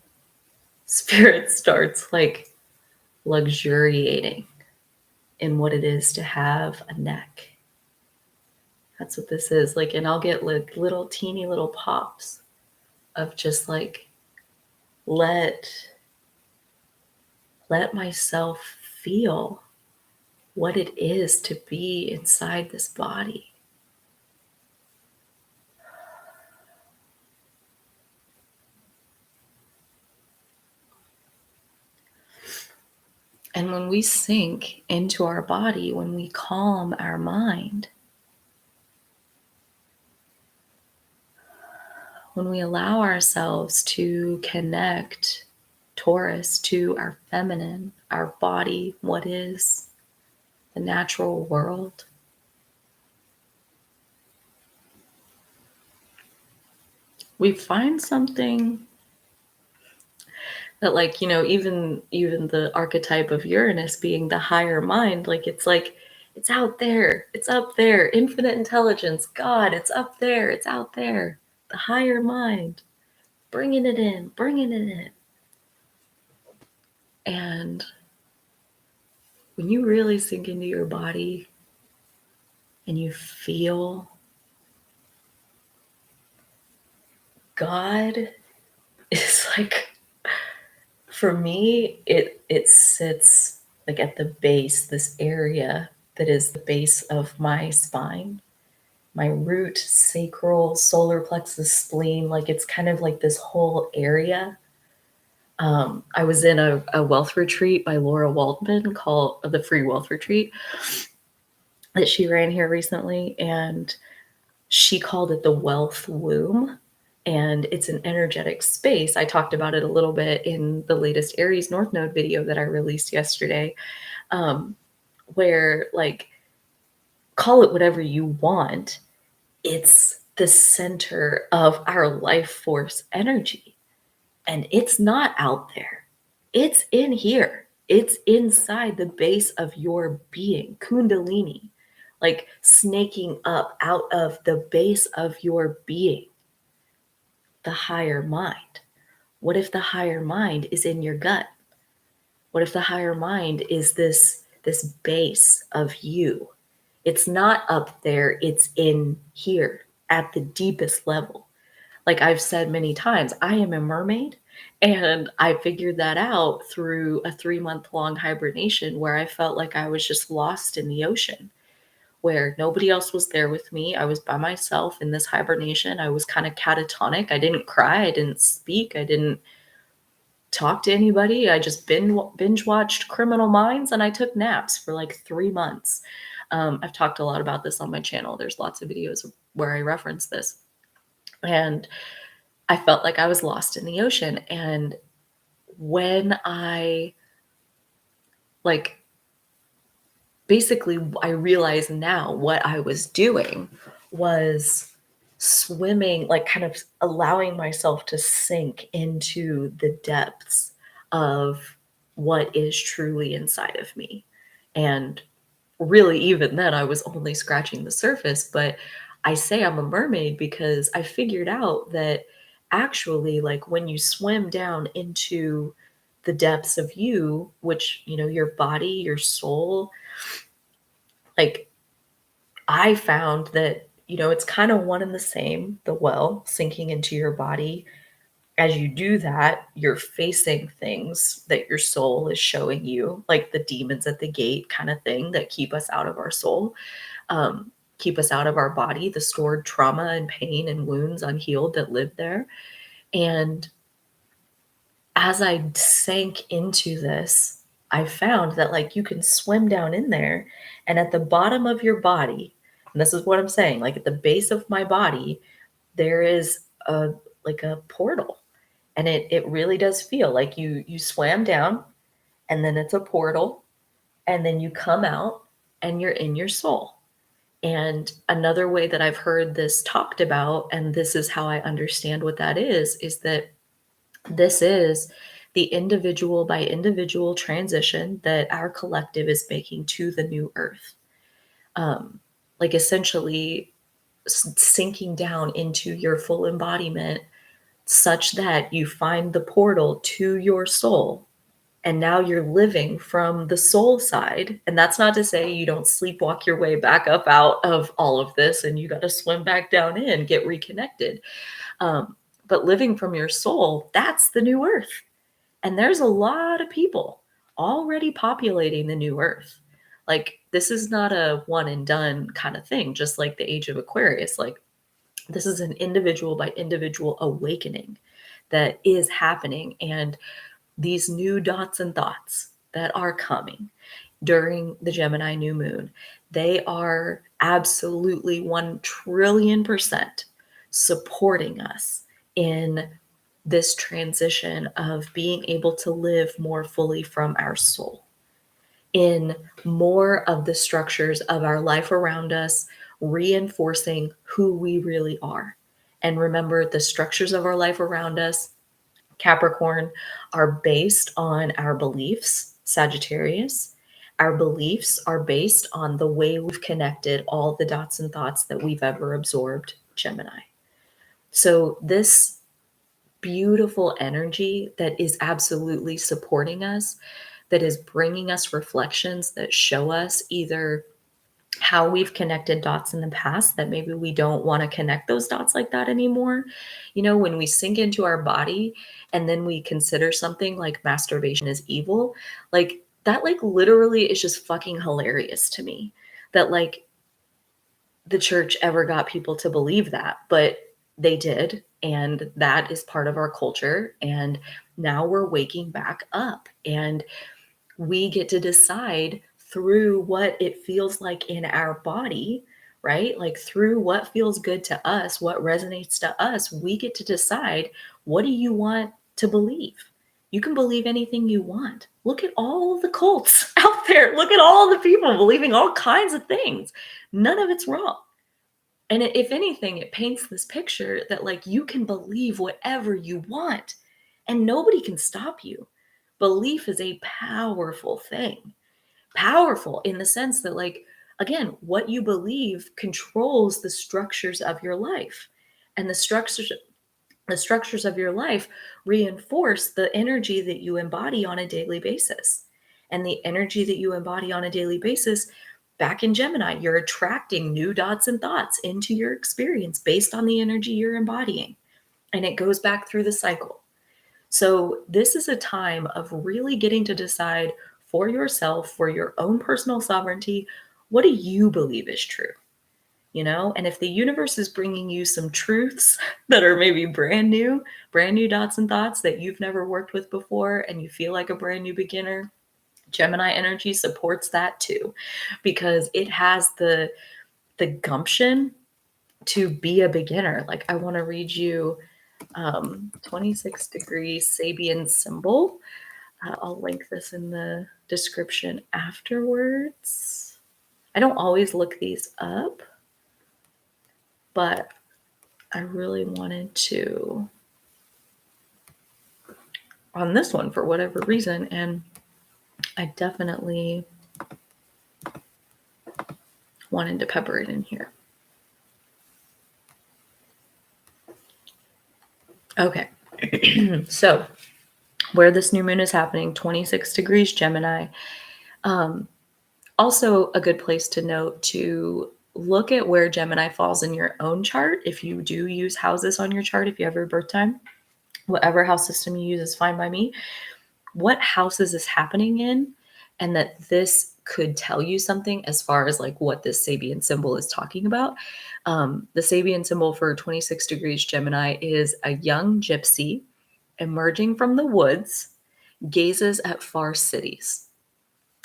spirit starts like luxuriating in what it is to have a neck. That's what this is. Like, and I'll get like little teeny little pops of just like, let myself feel what it is to be inside this body. And when we sink into our body, when we calm our mind, when we allow ourselves to connect Taurus to our feminine, our body, what is the natural world, we find something that, like, even the archetype of Uranus being the higher mind, it's out there, it's up there, infinite intelligence, God, it's up there, it's out there, the higher mind, bringing it in. And when you really sink into your body and you feel God, is like, for me, it sits like at the base, this area that is the base of my spine, my root, sacral, solar plexus, spleen. Like, it's kind of like this whole area. I was in a wealth retreat by Laura Waldman called the Free Wealth Retreat that she ran here recently, and she called it the Wealth Womb. And it's an energetic space. I talked about it a little bit in the latest Aries North Node video that I released yesterday, where, like, call it whatever you want, it's the center of our life force energy. And it's not out there. It's in here. It's inside the base of your being, Kundalini, like snaking up out of the base of your being, the higher mind. What if the higher mind is in your gut? What if the higher mind is this base of you? It's not up there, it's in here at the deepest level. Like I've said many times, I am a mermaid, and I figured that out through a 3-month long hibernation where I felt like I was just lost in the ocean, where nobody else was there with me. I was by myself in this hibernation. I was kind of catatonic. I didn't cry, I didn't speak, I didn't talk to anybody. I just binge watched Criminal Minds, and I took naps for like 3 months. I've talked a lot about this on my channel. There's lots of videos where I reference this. And I felt like I was lost in the ocean. And when I, like, basically, I realize now what I was doing was swimming, like kind of allowing myself to sink into the depths of what is truly inside of me. And really, even then, I was only scratching the surface. But I say I'm a mermaid because I figured out that actually, like when you swim down into the depths of you, which, your body, your soul, like I found that, it's kind of one and the same, the well sinking into your body. As you do that, you're facing things that your soul is showing you, like the demons at the gate kind of thing that keep us out of our soul, keep us out of our body, the stored trauma and pain and wounds unhealed that live there. And as I sank into this, I found that like you can swim down in there, and at the bottom of your body, and this is what I'm saying, like at the base of my body, there is a portal. And it really does feel like you swam down, and then it's a portal, and then you come out and you're in your soul. And another way that I've heard this talked about, and this is how I understand what that is that this is the individual by individual transition that our collective is making to the new earth. Like essentially sinking down into your full embodiment such that you find the portal to your soul. And now you're living from the soul side. And that's not to say you don't sleepwalk your way back up out of all of this and you got to swim back down in, get reconnected. But living from your soul, that's the new earth. And there's a lot of people already populating the new earth. Like, this is not a one and done kind of thing, just like the age of Aquarius. Like, this is an individual by individual awakening that is happening. And these new dots and thoughts that are coming during the Gemini new moon, they are absolutely 1,000,000,000,000% supporting us in this transition of being able to live more fully from our soul, in more of the structures of our life around us, reinforcing who we really are. And remember, the structures of our life around us, Capricorn, are based on our beliefs, Sagittarius. Our beliefs are based on the way we've connected all the dots and thoughts that we've ever absorbed, Gemini. So this beautiful energy that is absolutely supporting us, that is bringing us reflections that show us either how we've connected dots in the past that maybe we don't want to connect those dots like that anymore. When we sink into our body and then we consider something like masturbation is evil, like that, like literally is just fucking hilarious to me that like the church ever got people to believe that, but they did. And that is part of our culture. And now we're waking back up, and we get to decide through what it feels like in our body, right? Like through what feels good to us, what resonates to us, we get to decide, what do you want to believe? You can believe anything you want. Look at all the cults out there. Look at all the people believing all kinds of things. None of it's wrong. And if anything, it paints this picture that like you can believe whatever you want and nobody can stop you. Belief is a powerful thing. Powerful in the sense that, like, again, what you believe controls the structures of your life. And the The structures of your life reinforce the energy that you embody on a daily basis. And the energy that you embody on a daily basis, back in Gemini, you're attracting new dots and thoughts into your experience based on the energy you're embodying. And it goes back through the cycle. So, this is a time of really getting to decide for yourself, for your own personal sovereignty, what do you believe is true? And if the universe is bringing you some truths that are maybe brand new dots and thoughts that you've never worked with before, and you feel like a brand new beginner, Gemini energy supports that too, because it has the gumption to be a beginner. Like, I want to read you 26 degrees Sabian symbol. I'll link this in the description afterwards. I don't always look these up, but I really wanted to on this one for whatever reason, and I definitely wanted to pepper it in here. Okay. So where this new moon is happening, 26 degrees Gemini. Also a good place to note to look at where Gemini falls in your own chart. If you do use houses on your chart, if you have your birth time, whatever house system you use is fine by me. What houses is happening in, and that this could tell you something as far as like what this Sabian symbol is talking about. The Sabian symbol for 26 degrees Gemini is a young gypsy emerging from the woods, gazes at far cities.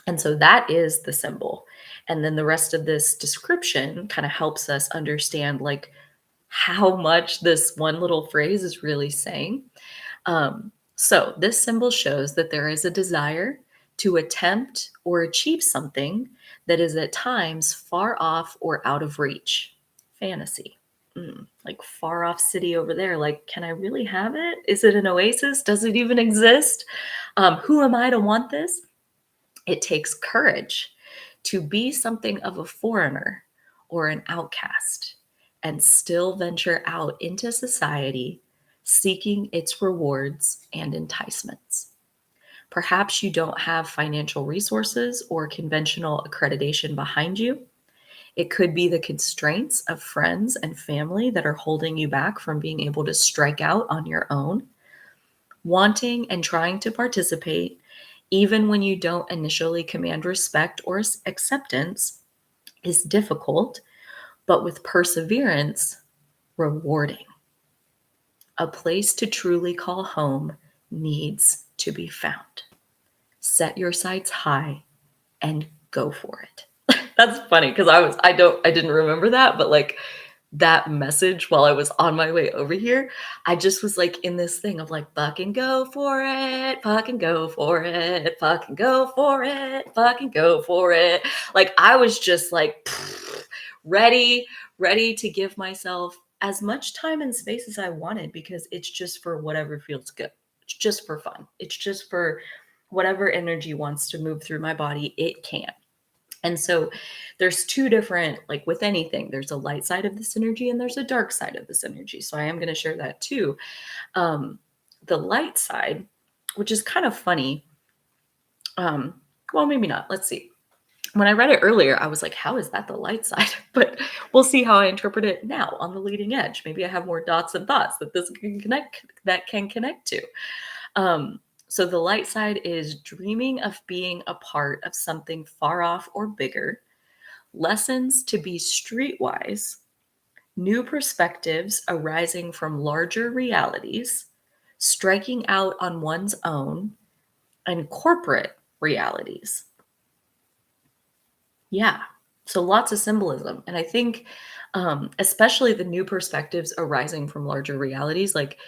And so that is the symbol. And then the rest of this description kind of helps us understand like how much this one little phrase is really saying. So this symbol shows that there is a desire to attempt or achieve something that is at times far off or out of reach. Fantasy. Like far off city over there. Like, can I really have it? Is it an oasis? Does it even exist? Who am I to want this? It takes courage to be something of a foreigner or an outcast and still venture out into society seeking its rewards and enticements. Perhaps you don't have financial resources or conventional accreditation behind you. It could be the constraints of friends and family that are holding you back from being able to strike out on your own. Wanting and trying to participate, even when you don't initially command respect or acceptance, is difficult, but with perseverance, rewarding. A place to truly call home needs to be found. Set your sights high and go for it. That's funny because I didn't remember that, but like that message while I was on my way over here, I just was like in this thing of like, fucking go for it, fucking go for it, fucking go for it, fucking go for it. Like I was just like ready to give myself as much time and space as I wanted because it's just for whatever feels good. It's just for fun. It's just for whatever energy wants to move through my body, it can. And so there's two different, like with anything, there's a light side of this energy and there's a dark side of this energy. So I am going to share that too. The light side, which is kind of funny. Well, maybe not. Let's see. When I read it earlier, I was like, how is that the light side? But we'll see how I interpret it now on the leading edge. Maybe I have more dots and thoughts that this can connect to. So the light side is dreaming of being a part of something far off or bigger, lessons to be streetwise, new perspectives arising from larger realities, striking out on one's own, and corporate realities. Yeah, so lots of symbolism. And I think especially the new perspectives arising from larger realities, like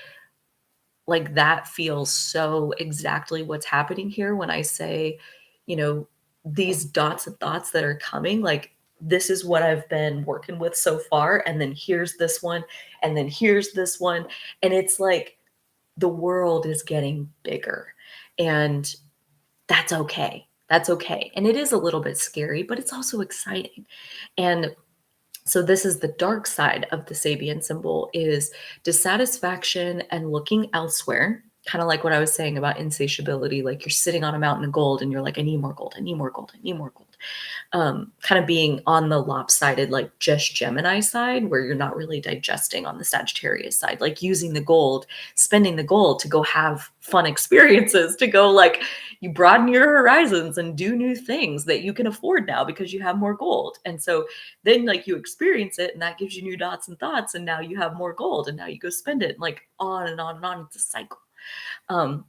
that feels so exactly what's happening here when I say, these dots and thoughts that are coming, like this is what I've been working with so far. And then here's this one, and then here's this one. And it's like the world is getting bigger. And that's okay. That's okay. And it is a little bit scary, but it's also exciting. And So this is the dark side of the Sabian symbol, is dissatisfaction and looking elsewhere. Kind of like what I was saying about insatiability, like you're sitting on a mountain of gold and you're like, I need more gold, I need more gold, I need more gold. Kind of being on the lopsided, like just Gemini side, where you're not really digesting on the Sagittarius side, like using the gold, spending the gold to go have fun experiences, to go like you broaden your horizons and do new things that you can afford now because you have more gold. And so then like you experience it and that gives you new dots and thoughts. And now you have more gold and now you go spend it, like on and on and on. It's a cycle. Um,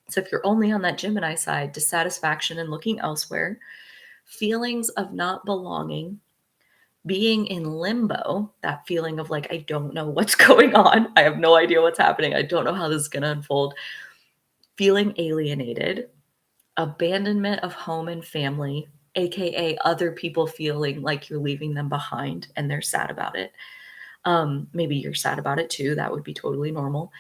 so if you're only on that Gemini side, dissatisfaction and looking elsewhere, feelings of not belonging, being in limbo, that feeling of like, I don't know what's going on. I have no idea what's happening. I don't know how this is going to unfold. Feeling alienated, abandonment of home and family, AKA other people feeling like you're leaving them behind and they're sad about it. Maybe you're sad about it too. That would be totally normal.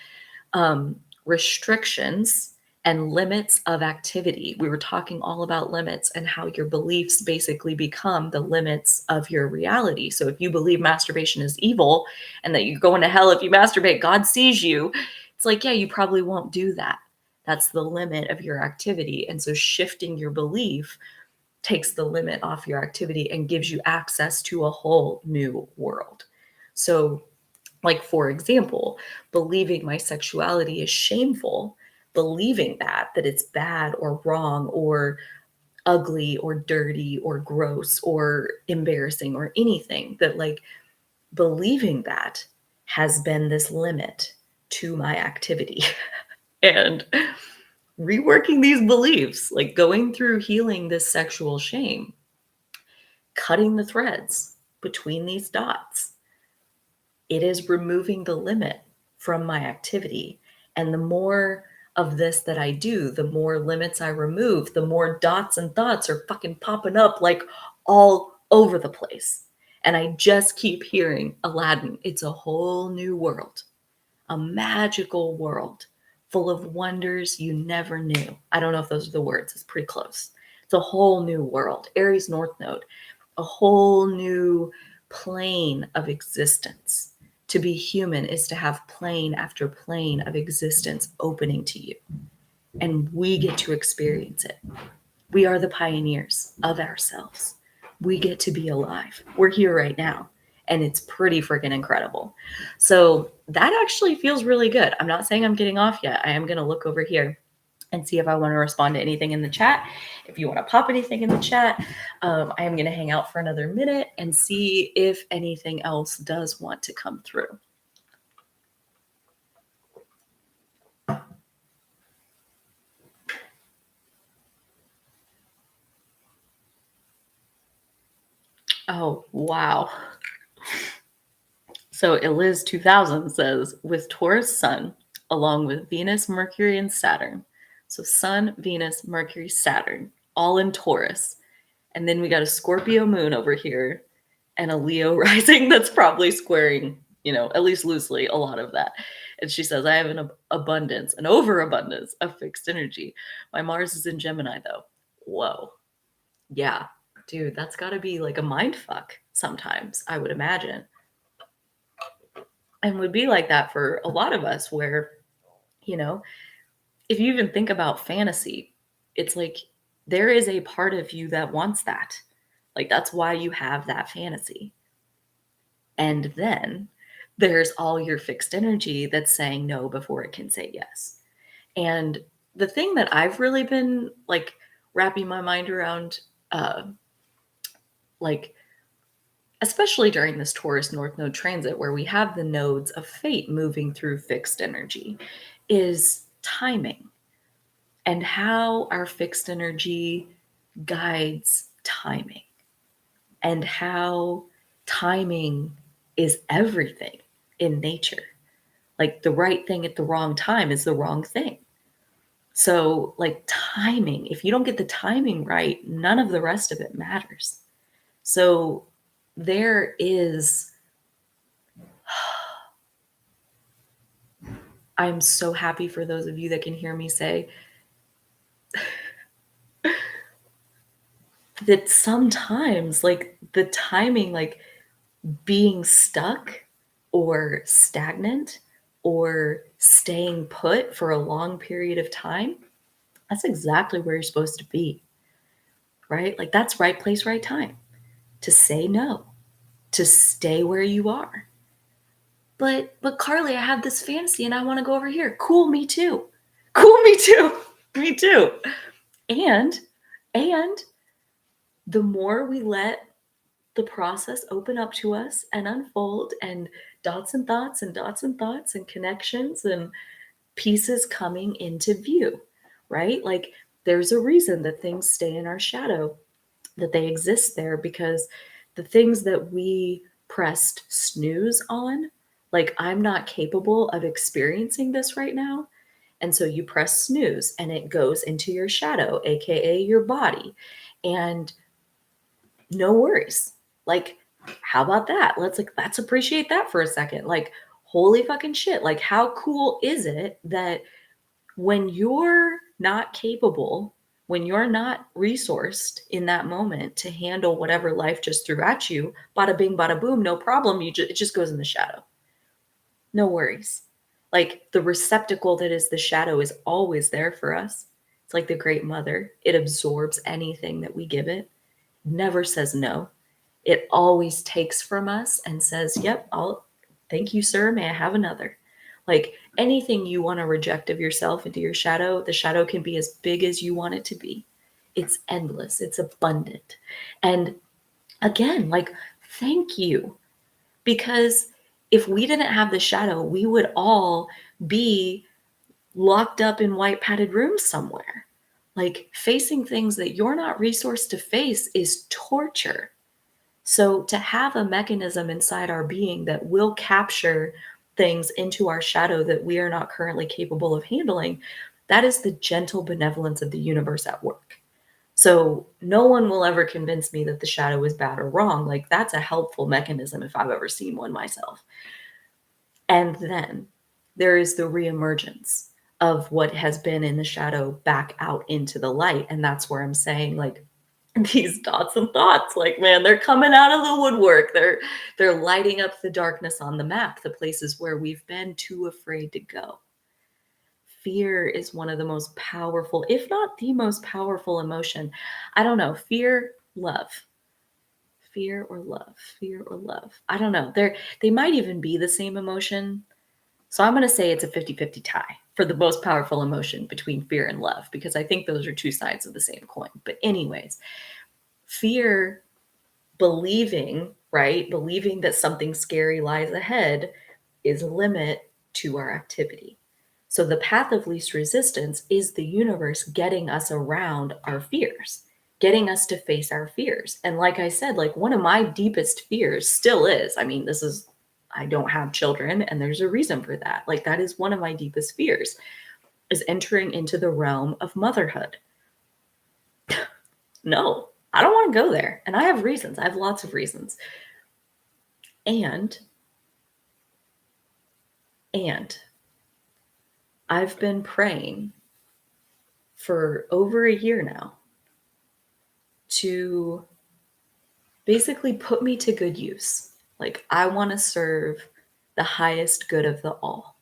Restrictions and limits of activity. We were talking all about limits and how your beliefs basically become the limits of your reality. So if you believe masturbation is evil and that you're going to hell if you masturbate, God sees you, it's like, yeah, you probably won't do that. That's the limit of your activity. And so shifting your belief takes the limit off your activity and gives you access to a whole new world. So, like, for example, believing my sexuality is shameful, believing that it's bad or wrong or ugly or dirty or gross or embarrassing or anything, that like believing that has been this limit to my activity. And reworking these beliefs, like going through healing this sexual shame, cutting the threads between these dots, it is removing the limit from my activity. And the more of this that I do, the more limits I remove, the more dots and thoughts are fucking popping up like all over the place. And I just keep hearing Aladdin, it's a whole new world, a magical world full of wonders you never knew. I don't know if those are the words, it's pretty close. It's a whole new world. Aries North Node, a whole new plane of existence. To be human is to have plane after plane of existence opening to you. And we get to experience it. We are the pioneers of ourselves. We get to be alive. We're here right now. And it's pretty freaking incredible. So that actually feels really good. I'm not saying I'm getting off yet. I am going to look over here and see if I want to respond to anything in the chat. If you want to pop anything in the chat, I am going to hang out for another minute and see if anything else does want to come through. Oh, wow. So Eliz 2000 says, with Taurus Sun, along with Venus, Mercury, and Saturn. So Sun, Venus, Mercury, Saturn, all in Taurus. And then we got a Scorpio moon over here and a Leo rising that's probably squaring, at least loosely, a lot of that. And she says, I have an abundance, an overabundance of fixed energy. My Mars is in Gemini, though. Whoa. Yeah, dude, that's got to be like a mind fuck sometimes, I would imagine. And would be like that for a lot of us where, if you even think about fantasy, it's like there is a part of you that wants that. Like that's why you have that fantasy. And then there's all your fixed energy that's saying no before it can say yes. And the thing that I've really been like wrapping my mind around, like, especially during this Taurus North Node transit, where we have the nodes of fate moving through fixed energy, is timing and how our fixed energy guides timing and how timing is everything in nature. Like the right thing at the wrong time is the wrong thing. So, like timing, if you don't get the timing right, none of the rest of it matters. So, there is, I'm so happy for those of you that can hear me say that sometimes, like the timing, like being stuck or stagnant or staying put for a long period of time, that's exactly where you're supposed to be, right? Like that's right place, right time to say no, to stay where you are. But Carly, I have this fantasy and I want to go over here. Cool, me too. Cool, me too. Me too. And the more we let the process open up to us and unfold, and dots and thoughts and dots and thoughts and connections and pieces coming into view, right? Like there's a reason that things stay in our shadow, that they exist there, because the things that we pressed snooze on, like I'm not capable of experiencing this right now. And so you press snooze and it goes into your shadow, AKA your body. And no worries. Like, how about that? Let's appreciate that for a second. Like, holy fucking shit. Like, how cool is it that when you're not capable, when you're not resourced in that moment to handle whatever life just threw at you, bada bing, bada boom, no problem. It just goes in the shadow. No worries. Like the receptacle that is the shadow is always there for us. It's like the great mother. It absorbs anything that we give it, never says no. It always takes from us and says, yep, thank you, sir. May I have another? Like anything you want to reject of yourself into your shadow, the shadow can be as big as you want it to be. It's endless. It's abundant. And again, like, thank you. Because if we didn't have the shadow, we would all be locked up in white padded rooms somewhere. Like facing things that you're not resourced to face is torture. So to have a mechanism inside our being that will capture things into our shadow that we are not currently capable of handling, that is the gentle benevolence of the universe at work. So no one will ever convince me that the shadow is bad or wrong. Like that's a helpful mechanism if I've ever seen one myself. And then there is the reemergence of what has been in the shadow back out into the light. And that's where I'm saying, like, these dots and thoughts, like, man, they're coming out of the woodwork. They're lighting up the darkness on the map, the places where we've been too afraid to go. Fear is one of the most powerful, if not the most powerful emotion. I don't know, fear, love. Fear or love, fear or love. I don't know. They might even be the same emotion. So I'm going to say it's a 50-50 tie for the most powerful emotion between fear and love, because I think those are two sides of the same coin. But anyways, fear, believing, right? Believing that something scary lies ahead is a limit to our activity. So the path of least resistance is the universe getting us around our fears, getting us to face our fears. And like I said, like one of my deepest fears still is, I mean, I don't have children and there's a reason for that. Like that is one of my deepest fears, is entering into the realm of motherhood. No, I don't want to go there. And I have reasons. I have lots of reasons. And I've been praying for over a year now to basically put me to good use. Like, I want to serve the highest good of the all.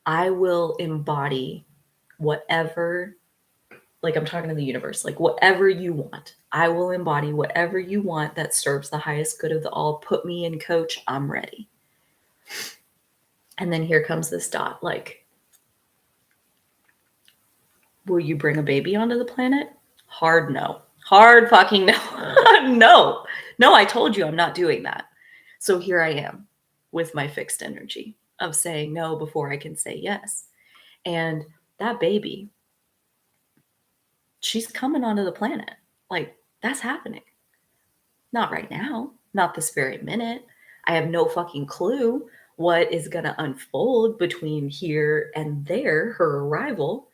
I will embody whatever, like I'm talking to the universe, like whatever you want. I will embody whatever you want that serves the highest good of the all. Put me in, coach. I'm ready. And then here comes this dot, like, will you bring a baby onto the planet? Hard no. Hard fucking no. No, I told you I'm not doing that. So here I am with my fixed energy of saying no before I can say yes. And that baby, she's coming onto the planet. Like, that's happening. Not right now. Not this very minute. I have no fucking clue what is going to unfold between here and there, her arrival.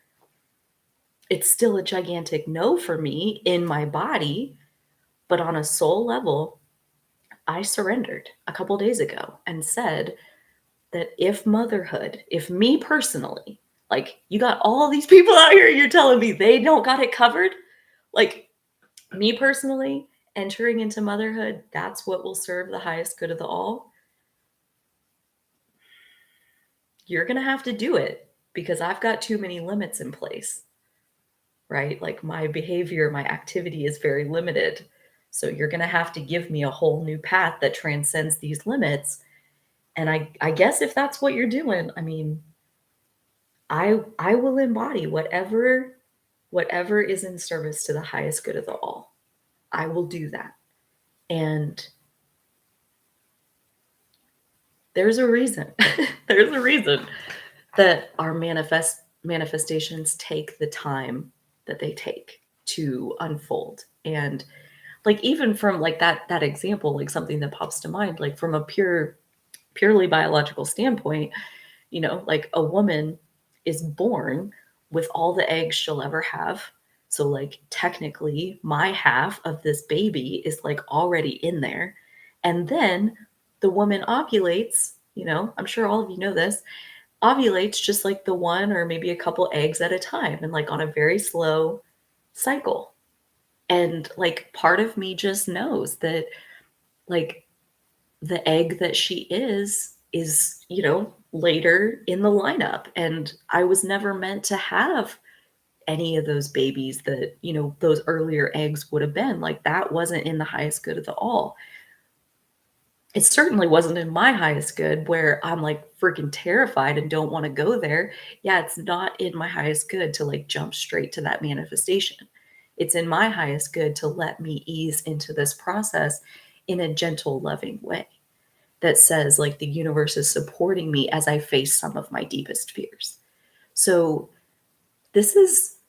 It's still a gigantic no for me in my body, but on a soul level, I surrendered a couple days ago and said that if motherhood, if me personally, like you got all these people out here, you're telling me they don't got it covered. Like me personally, entering into motherhood, that's what will serve the highest good of the all, you're going to have to do it because I've got too many limits in place, right? Like my behavior, my activity is very limited. So you're going to have to give me a whole new path that transcends these limits. And I guess if that's what you're doing, I mean, I will embody whatever is in service to the highest good of the all. I will do that. And there's a reason. There's a reason that our manifestations take the time that they take to unfold. And like even from like that example, like something that pops to mind, like from a purely biological standpoint, like a woman is born with all the eggs she'll ever have. So like technically my half of this baby is like already in there. And then the woman ovulates, I'm sure all of you know this, ovulates just like the one or maybe a couple eggs at a time and like on a very slow cycle. And like part of me just knows that like the egg that she is, later in the lineup. And I was never meant to have any of those babies that, those earlier eggs would have been. Like that wasn't in the highest good of the all. It certainly wasn't in my highest good where I'm like freaking terrified and don't want to go there. Yeah, it's not in my highest good to like jump straight to that manifestation. It's in my highest good to let me ease into this process in a gentle, loving way that says like the universe is supporting me as I face some of my deepest fears. So this is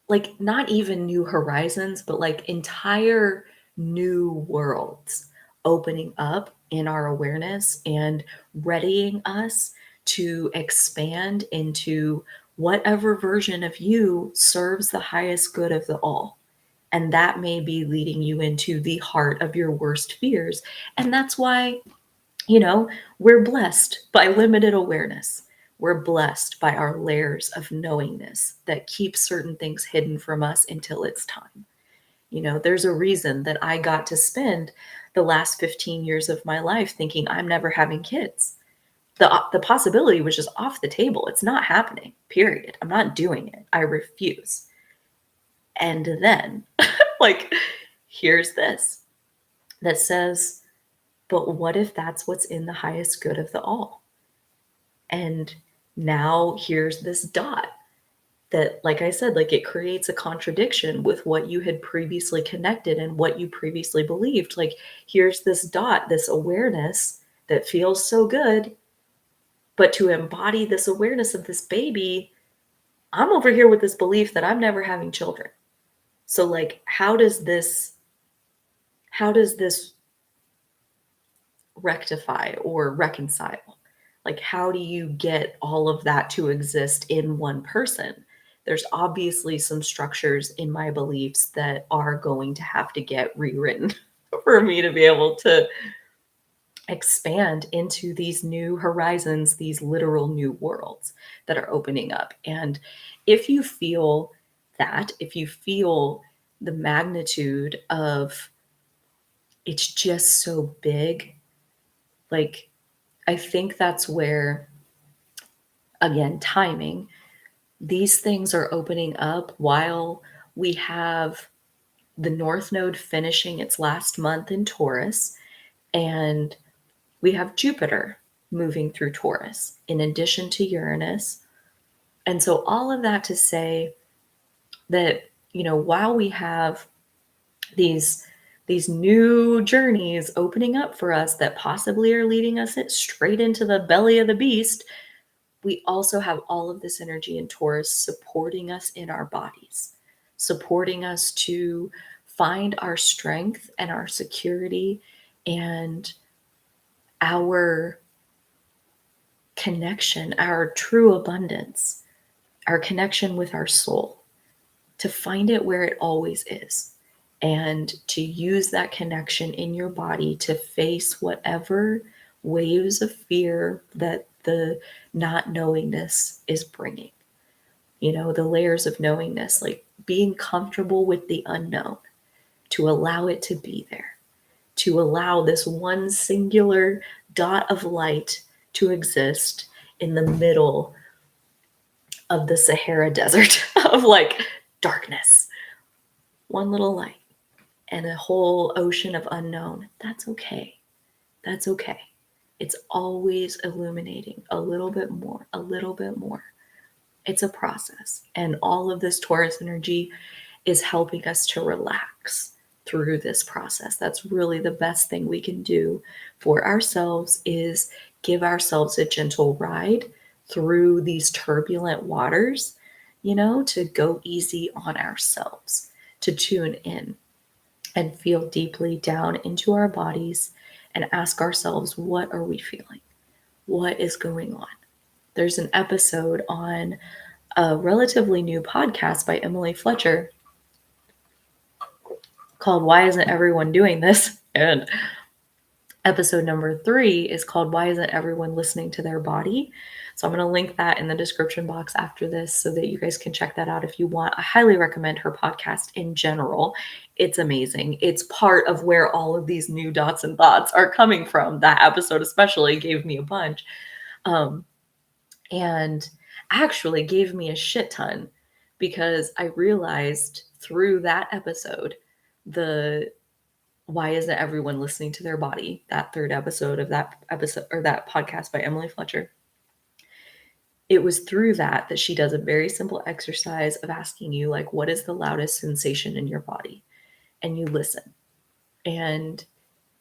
like not even new horizons, but like entire new worlds opening up in our awareness and readying us to expand into whatever version of you serves the highest good of the all. And that may be leading you into the heart of your worst fears. And that's why, we're blessed by limited awareness. We're blessed by our layers of knowingness that keep certain things hidden from us until it's time. There's a reason that I got to spend the last 15 years of my life thinking I'm never having kids. The possibility was just off the table. It's not happening, period. I'm not doing it. I refuse. And then, like, here's this that says, but what if that's what's in the highest good of the all? And now here's this dot that, like I said, like it creates a contradiction with what you had previously connected and what you previously believed. Like here's this dot, this awareness that feels so good, but to embody this awareness of this baby, I'm over here with this belief that I'm never having children. So like how does this rectify or reconcile? Like, how do you get all of that to exist in one person? There's obviously some structures in my beliefs that are going to have to get rewritten for me to be able to expand into these new horizons, these literal new worlds that are opening up. And if you feel if you feel the magnitude of it's just so big, like I think that's where, again, timing, these things are opening up while we have the North Node finishing its last month in Taurus, and we have Jupiter moving through Taurus in addition to Uranus. And so, all of that to say that, while we have these new journeys opening up for us that possibly are leading us straight into the belly of the beast, we also have all of this energy in Taurus supporting us in our bodies, supporting us to find our strength and our security and our connection, our true abundance, our connection with our soul, to find it where it always is, and to use that connection in your body to face whatever waves of fear that the not knowingness is bringing. The layers of knowingness, like being comfortable with the unknown, to allow it to be there, to allow this one singular dot of light to exist in the middle of the Sahara Desert of like darkness. One little light and a whole ocean of unknown. That's okay. That's okay. It's always illuminating a little bit more, a little bit more. It's a process. And all of this Taurus energy is helping us to relax through this process. That's really the best thing we can do for ourselves, is give ourselves a gentle ride through these turbulent waters, to go easy on ourselves, to tune in and feel deeply down into our bodies and ask ourselves, what are we feeling? What is going on? There's an episode on a relatively new podcast by Emily Fletcher called Why Isn't Everyone Doing This? And episode number 3 is called Why Isn't Everyone Listening to Their Body? So I'm going to link that in the description box after this so that you guys can check that out if you want. I highly recommend her podcast in general. It's amazing. It's part of where all of these new dots and thoughts are coming from. That episode especially gave me a bunch. And actually gave me a shit ton, because I realized through that episode, the Why Isn't Everyone Listening to Their Body, that 3rd episode of that episode, or that podcast by Emily Fletcher, it was through that she does a very simple exercise of asking you, like, what is the loudest sensation in your body? And you listen. And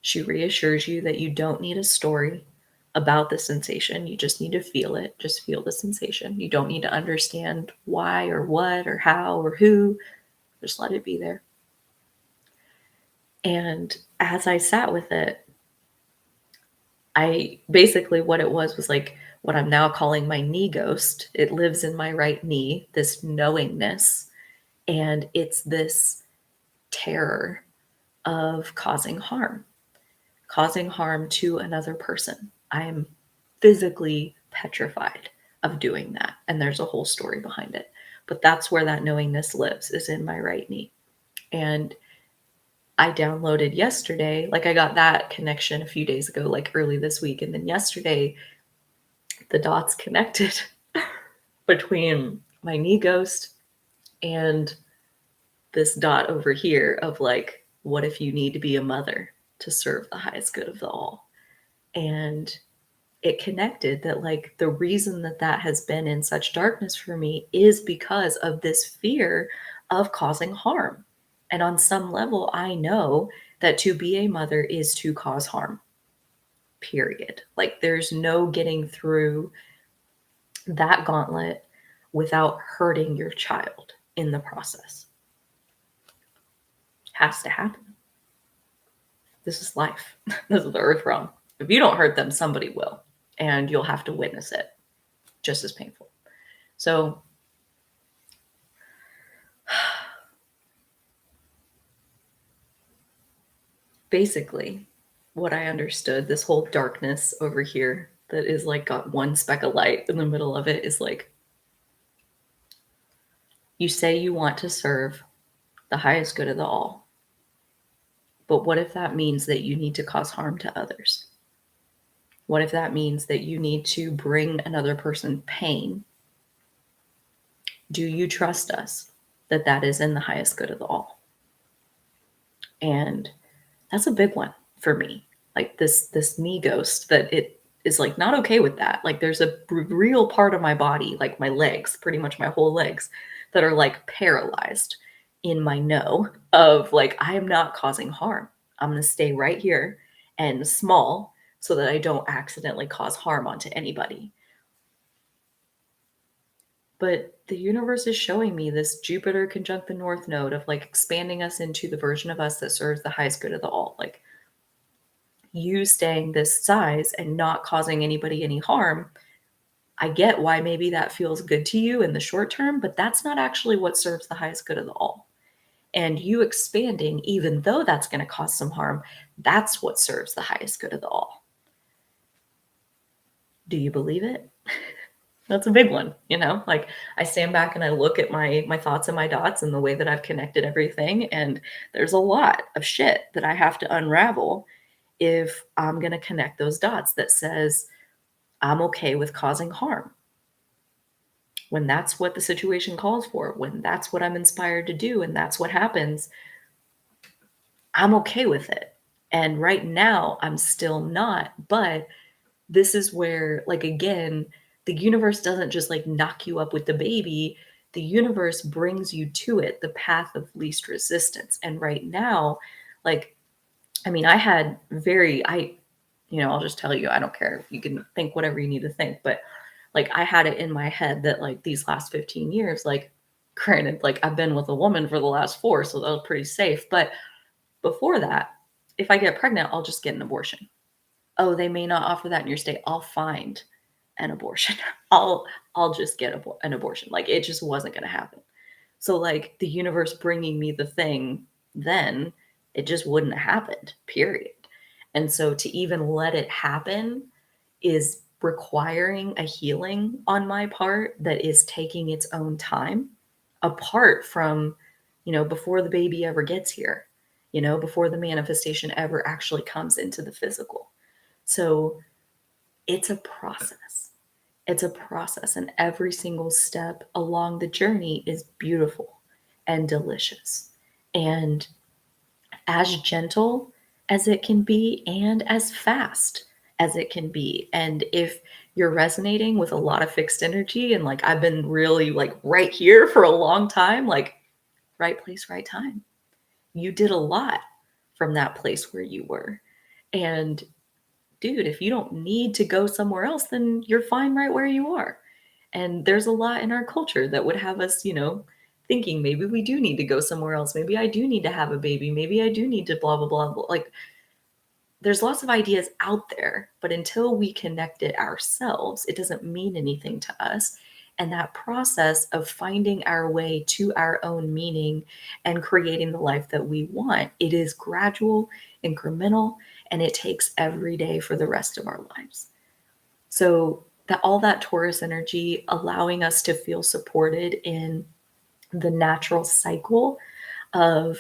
she reassures you that you don't need a story about the sensation. You just need to feel it. Just feel the sensation. You don't need to understand why or what or how or who. Just let it be there. And as I sat with it, I basically, what it was like what I'm now calling my knee ghost. It lives in my right knee, this knowingness. And it's this terror of causing harm to another person. I'm physically petrified of doing that. And there's a whole story behind it. But that's where that knowingness lives, is in my right knee. And I downloaded yesterday, like I got that connection a few days ago, like early this week. And then yesterday, the dots connected between my knee ghost and this dot over here of like, what if you need to be a mother to serve the highest good of the all? And it connected that, like, the reason that has been in such darkness for me is because of this fear of causing harm. And on some level, I know that to be a mother is to cause harm, period. Like, there's no getting through that gauntlet without hurting your child in the process. Has to happen. This is life. This is the earth realm. If you don't hurt them, somebody will. And you'll have to witness it. Just as painful. So basically, what I understood, this whole darkness over here that is like got one speck of light in the middle of it, is like, you say you want to serve the highest good of the all. But what if that means that you need to cause harm to others? What if that means that you need to bring another person pain? Do you trust us that that is in the highest good of the all? And that's a big one for me. Like this knee ghost, that it is like not okay with that. Like there's a real part of my body, like my legs, pretty much my whole legs, that are like paralyzed in my no of like, I am not causing harm. I'm going to stay right here and small so that I don't accidentally cause harm onto anybody. But the universe is showing me this Jupiter conjunct the North node of like expanding us into the version of us that serves the highest good of the all. Like you staying this size and not causing anybody any harm. I get why maybe that feels good to you in the short term, but that's not actually what serves the highest good of the all. And you expanding, even though that's going to cause some harm, that's what serves the highest good of the all. Do you believe it? That's a big one, like I stand back and I look at my thoughts and my dots and the way that I've connected everything. And there's a lot of shit that I have to unravel if I'm going to connect those dots that says I'm okay with causing harm when that's what the situation calls for, when that's what I'm inspired to do, and that's what happens. I'm okay with it. And right now, I'm still not. But this is where, like, again, the universe doesn't just like knock you up with the baby. The universe brings you to it, the path of least resistance. And right now, like, I mean, I'll just tell you, I don't care. You can think whatever you need to think. But like, I had it in my head that like these last 15 years, like, granted, like I've been with a woman for the last 4, so that was pretty safe. But before that, if I get pregnant, I'll just get an abortion. Oh, they may not offer that in your state. I'll find an abortion. I'll just get an abortion. Like, it just wasn't going to happen. So like the universe bringing me the thing, then it just wouldn't have happened, period. And so to even let it happen is requiring a healing on my part that is taking its own time, apart from, before the baby ever gets here, before the manifestation ever actually comes into the physical. So it's a process. It's a process, and every single step along the journey is beautiful and delicious and as gentle as it can be and as fast as it can be. And if you're resonating with a lot of fixed energy, and like I've been really like right here for a long time, like right place, right time. You did a lot from that place where you were. And dude, if you don't need to go somewhere else, then you're fine right where you are. And there's a lot in our culture that would have us, thinking maybe we do need to go somewhere else. Maybe I do need to have a baby. Maybe I do need to blah, blah, blah, blah. Like, there's lots of ideas out there, but until we connect it ourselves, it doesn't mean anything to us. And that process of finding our way to our own meaning and creating the life that we want, it is gradual, incremental, and it takes every day for the rest of our lives. So that all that Taurus energy allowing us to feel supported in the natural cycle of,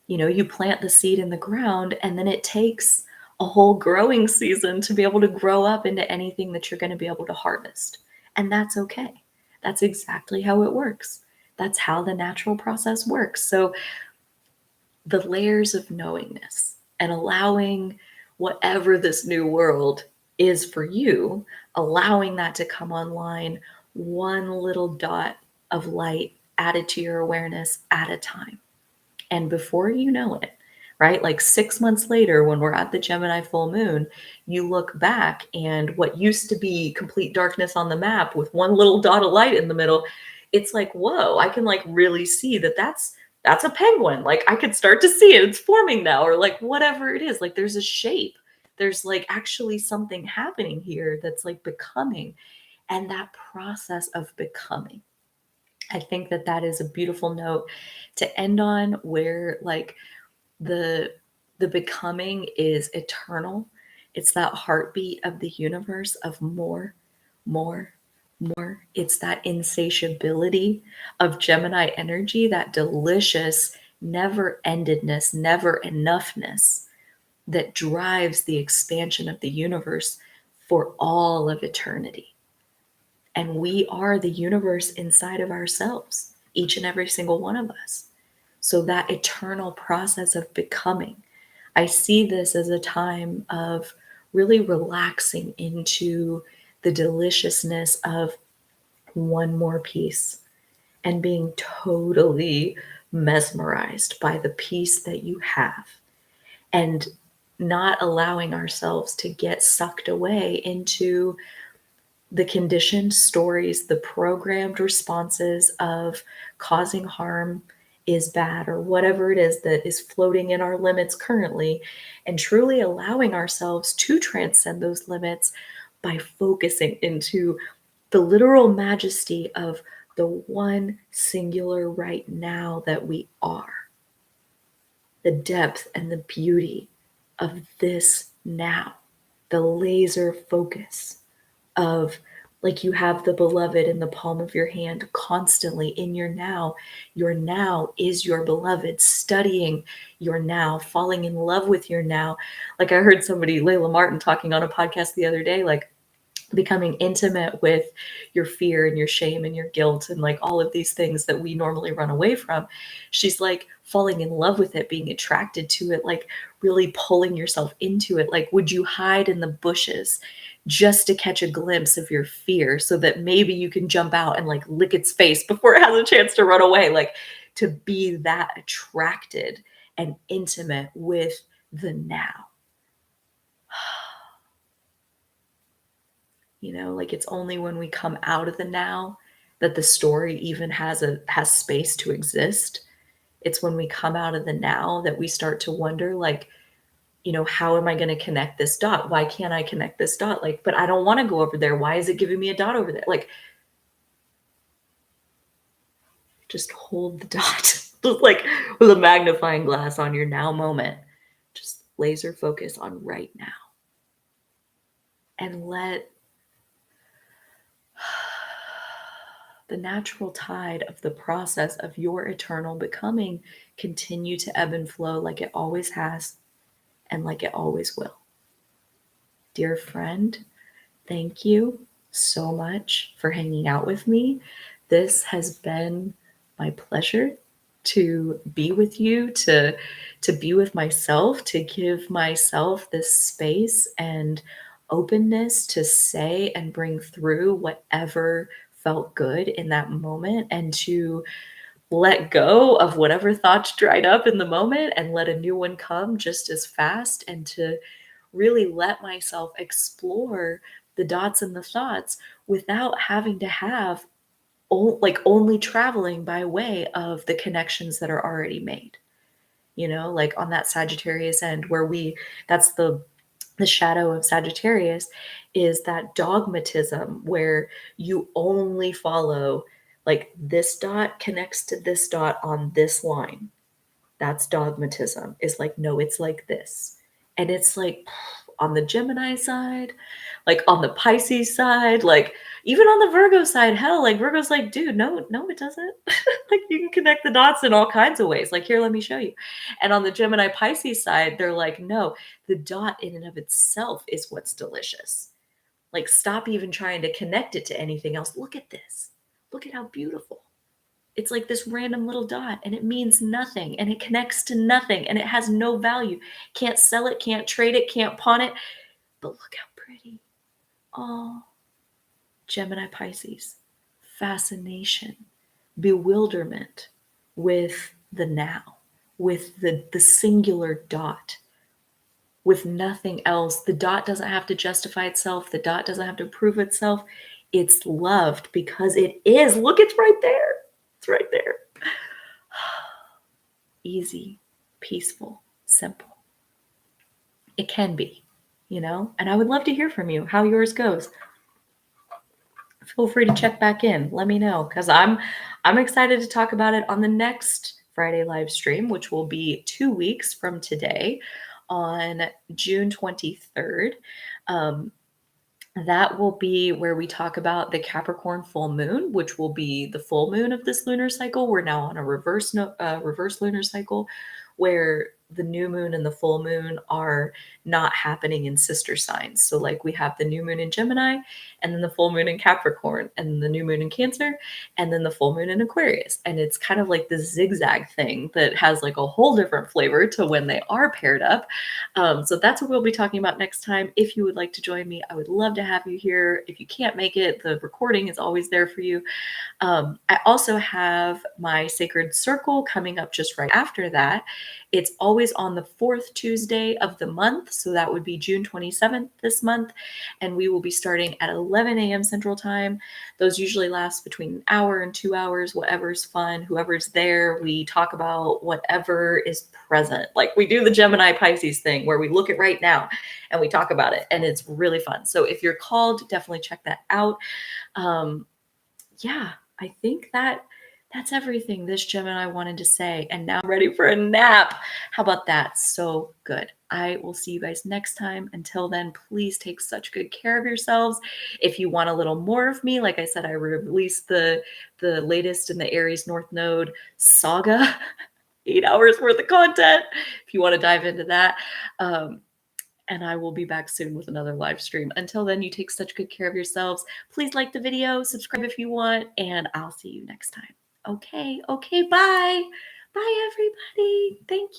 you plant the seed in the ground and then it takes a whole growing season to be able to grow up into anything that you're going to be able to harvest. And that's okay. That's exactly how it works. That's how the natural process works. So the layers of knowingness and allowing whatever this new world is for you, allowing that to come online, one little dot of light added to your awareness at a time. And before you know it, right, like 6 months later, when we're at the Gemini full moon, you look back and what used to be complete darkness on the map with one little dot of light in the middle, it's like, whoa, I can like really see that that's a penguin. Like I could start to see it. It's forming now, or like whatever it is. Like there's a shape. There's like actually something happening here that's like becoming. And that process of becoming, I think that is a beautiful note to end on, where like the becoming is eternal. It's that heartbeat of the universe of more, more, more. It's that insatiability of Gemini energy, that delicious never endedness, never enoughness that drives the expansion of the universe for all of eternity. And we are the universe inside of ourselves, each and every single one of us. So that eternal process of becoming, I see this as a time of really relaxing into the deliciousness of one more piece and being totally mesmerized by the piece that you have, and not allowing ourselves to get sucked away into the conditioned stories, the programmed responses of causing harm is bad, or whatever it is that is floating in our limits currently, and truly allowing ourselves to transcend those limits by focusing into the literal majesty of the one singular right now that we are, the depth and the beauty of this now, the laser focus of Like you have the beloved in the palm of your hand constantly in your now. Your now is your beloved, studying your now, falling in love with your now. Like I heard somebody, Layla Martin, talking on a podcast the other day, like becoming intimate with your fear and your shame and your guilt and like all of these things that we normally run away from. She's like falling in love with it, being attracted to it, like really pulling yourself into it. Like, would you hide in the bushes just to catch a glimpse of your fear so that maybe you can jump out and like lick its face before it has a chance to run away? Like, to be that attracted and intimate with the now. You know, like it's only when we come out of the now that the story even has space to exist. It's when we come out of the now that we start to wonder, like, you know, how am I going to connect this dot? Why can't I connect this dot? Like, but I don't want to go over there. Why is it giving me a dot over there? Like, just hold the dot. Just like with a magnifying glass on your now moment. Just laser focus on right now. And let the natural tide of the process of your eternal becoming continue to ebb and flow like it always has and like it always will. Dear friend, thank you so much for hanging out with me. This has been my pleasure to be with you, to be with myself, to give myself this space and openness to say and bring through whatever felt good in that moment, and to let go of whatever thoughts dried up in the moment and let a new one come just as fast, and to really let myself explore the dots and the thoughts without having to have only traveling by way of the connections that are already made. You know, like on that Sagittarius end where that's the shadow of Sagittarius, is that dogmatism where you only follow, like, this dot connects to this dot on this line. That's dogmatism. Is like, no, it's like this. And it's like on the Gemini side, like on the Pisces side, like even on the Virgo side, hell, like Virgo's like, dude, no, it doesn't. Like you can connect the dots in all kinds of ways. Like, here, let me show you. And on the Gemini Pisces side, they're like, no, the dot in and of itself is what's delicious. Like, stop even trying to connect it to anything else. Look at this. Look at how beautiful. It's like this random little dot and it means nothing and it connects to nothing and it has no value. Can't sell it, can't trade it, can't pawn it. But look how pretty. Oh, Gemini Pisces. Fascination, bewilderment with the now, with the singular dot, with nothing else. The dot doesn't have to justify itself. The dot doesn't have to prove itself. It's loved because it is. Look, it's right there. It's right there. Easy, peaceful, simple. It can be, you know? And I would love to hear from you how yours goes. Feel free to check back in. Let me know, because I'm excited to talk about it on the next Friday live stream, which will be 2 weeks from today on June 23rd. That will be where we talk about the Capricorn full moon, which will be the full moon of this lunar cycle. We're now on a reverse lunar cycle where the new moon and the full moon are not happening in sister signs. So like we have the new moon in Gemini and then the full moon in Capricorn and the new moon in Cancer and then the full moon in Aquarius. And it's kind of like this zigzag thing that has like a whole different flavor to when they are paired up. So that's what we'll be talking about next time. If you would like to join me, I would love to have you here. If you can't make it, the recording is always there for you. I also have my Sacred Circle coming up just right after that. It's always on the fourth Tuesday of the month. So that would be June 27th this month. And we will be starting at 11 a.m. Central Time. Those usually last between an hour and 2 hours, whatever's fun, whoever's there. We talk about whatever is present. Like we do the Gemini Pisces thing where we look at right now and we talk about it. And it's really fun. So if you're called, definitely check that out. Yeah, I think that's everything this Gemini wanted to say. And now I'm ready for a nap. How about that? So good. I will see you guys next time. Until then, please take such good care of yourselves. If you want a little more of me, like I said, I released the latest in the Aries North Node saga, 8 hours worth of content. If you want to dive into that. And I will be back soon with another live stream. Until then, you take such good care of yourselves. Please like the video, subscribe if you want, and I'll see you next time. Okay, bye. Bye, everybody. Thank you.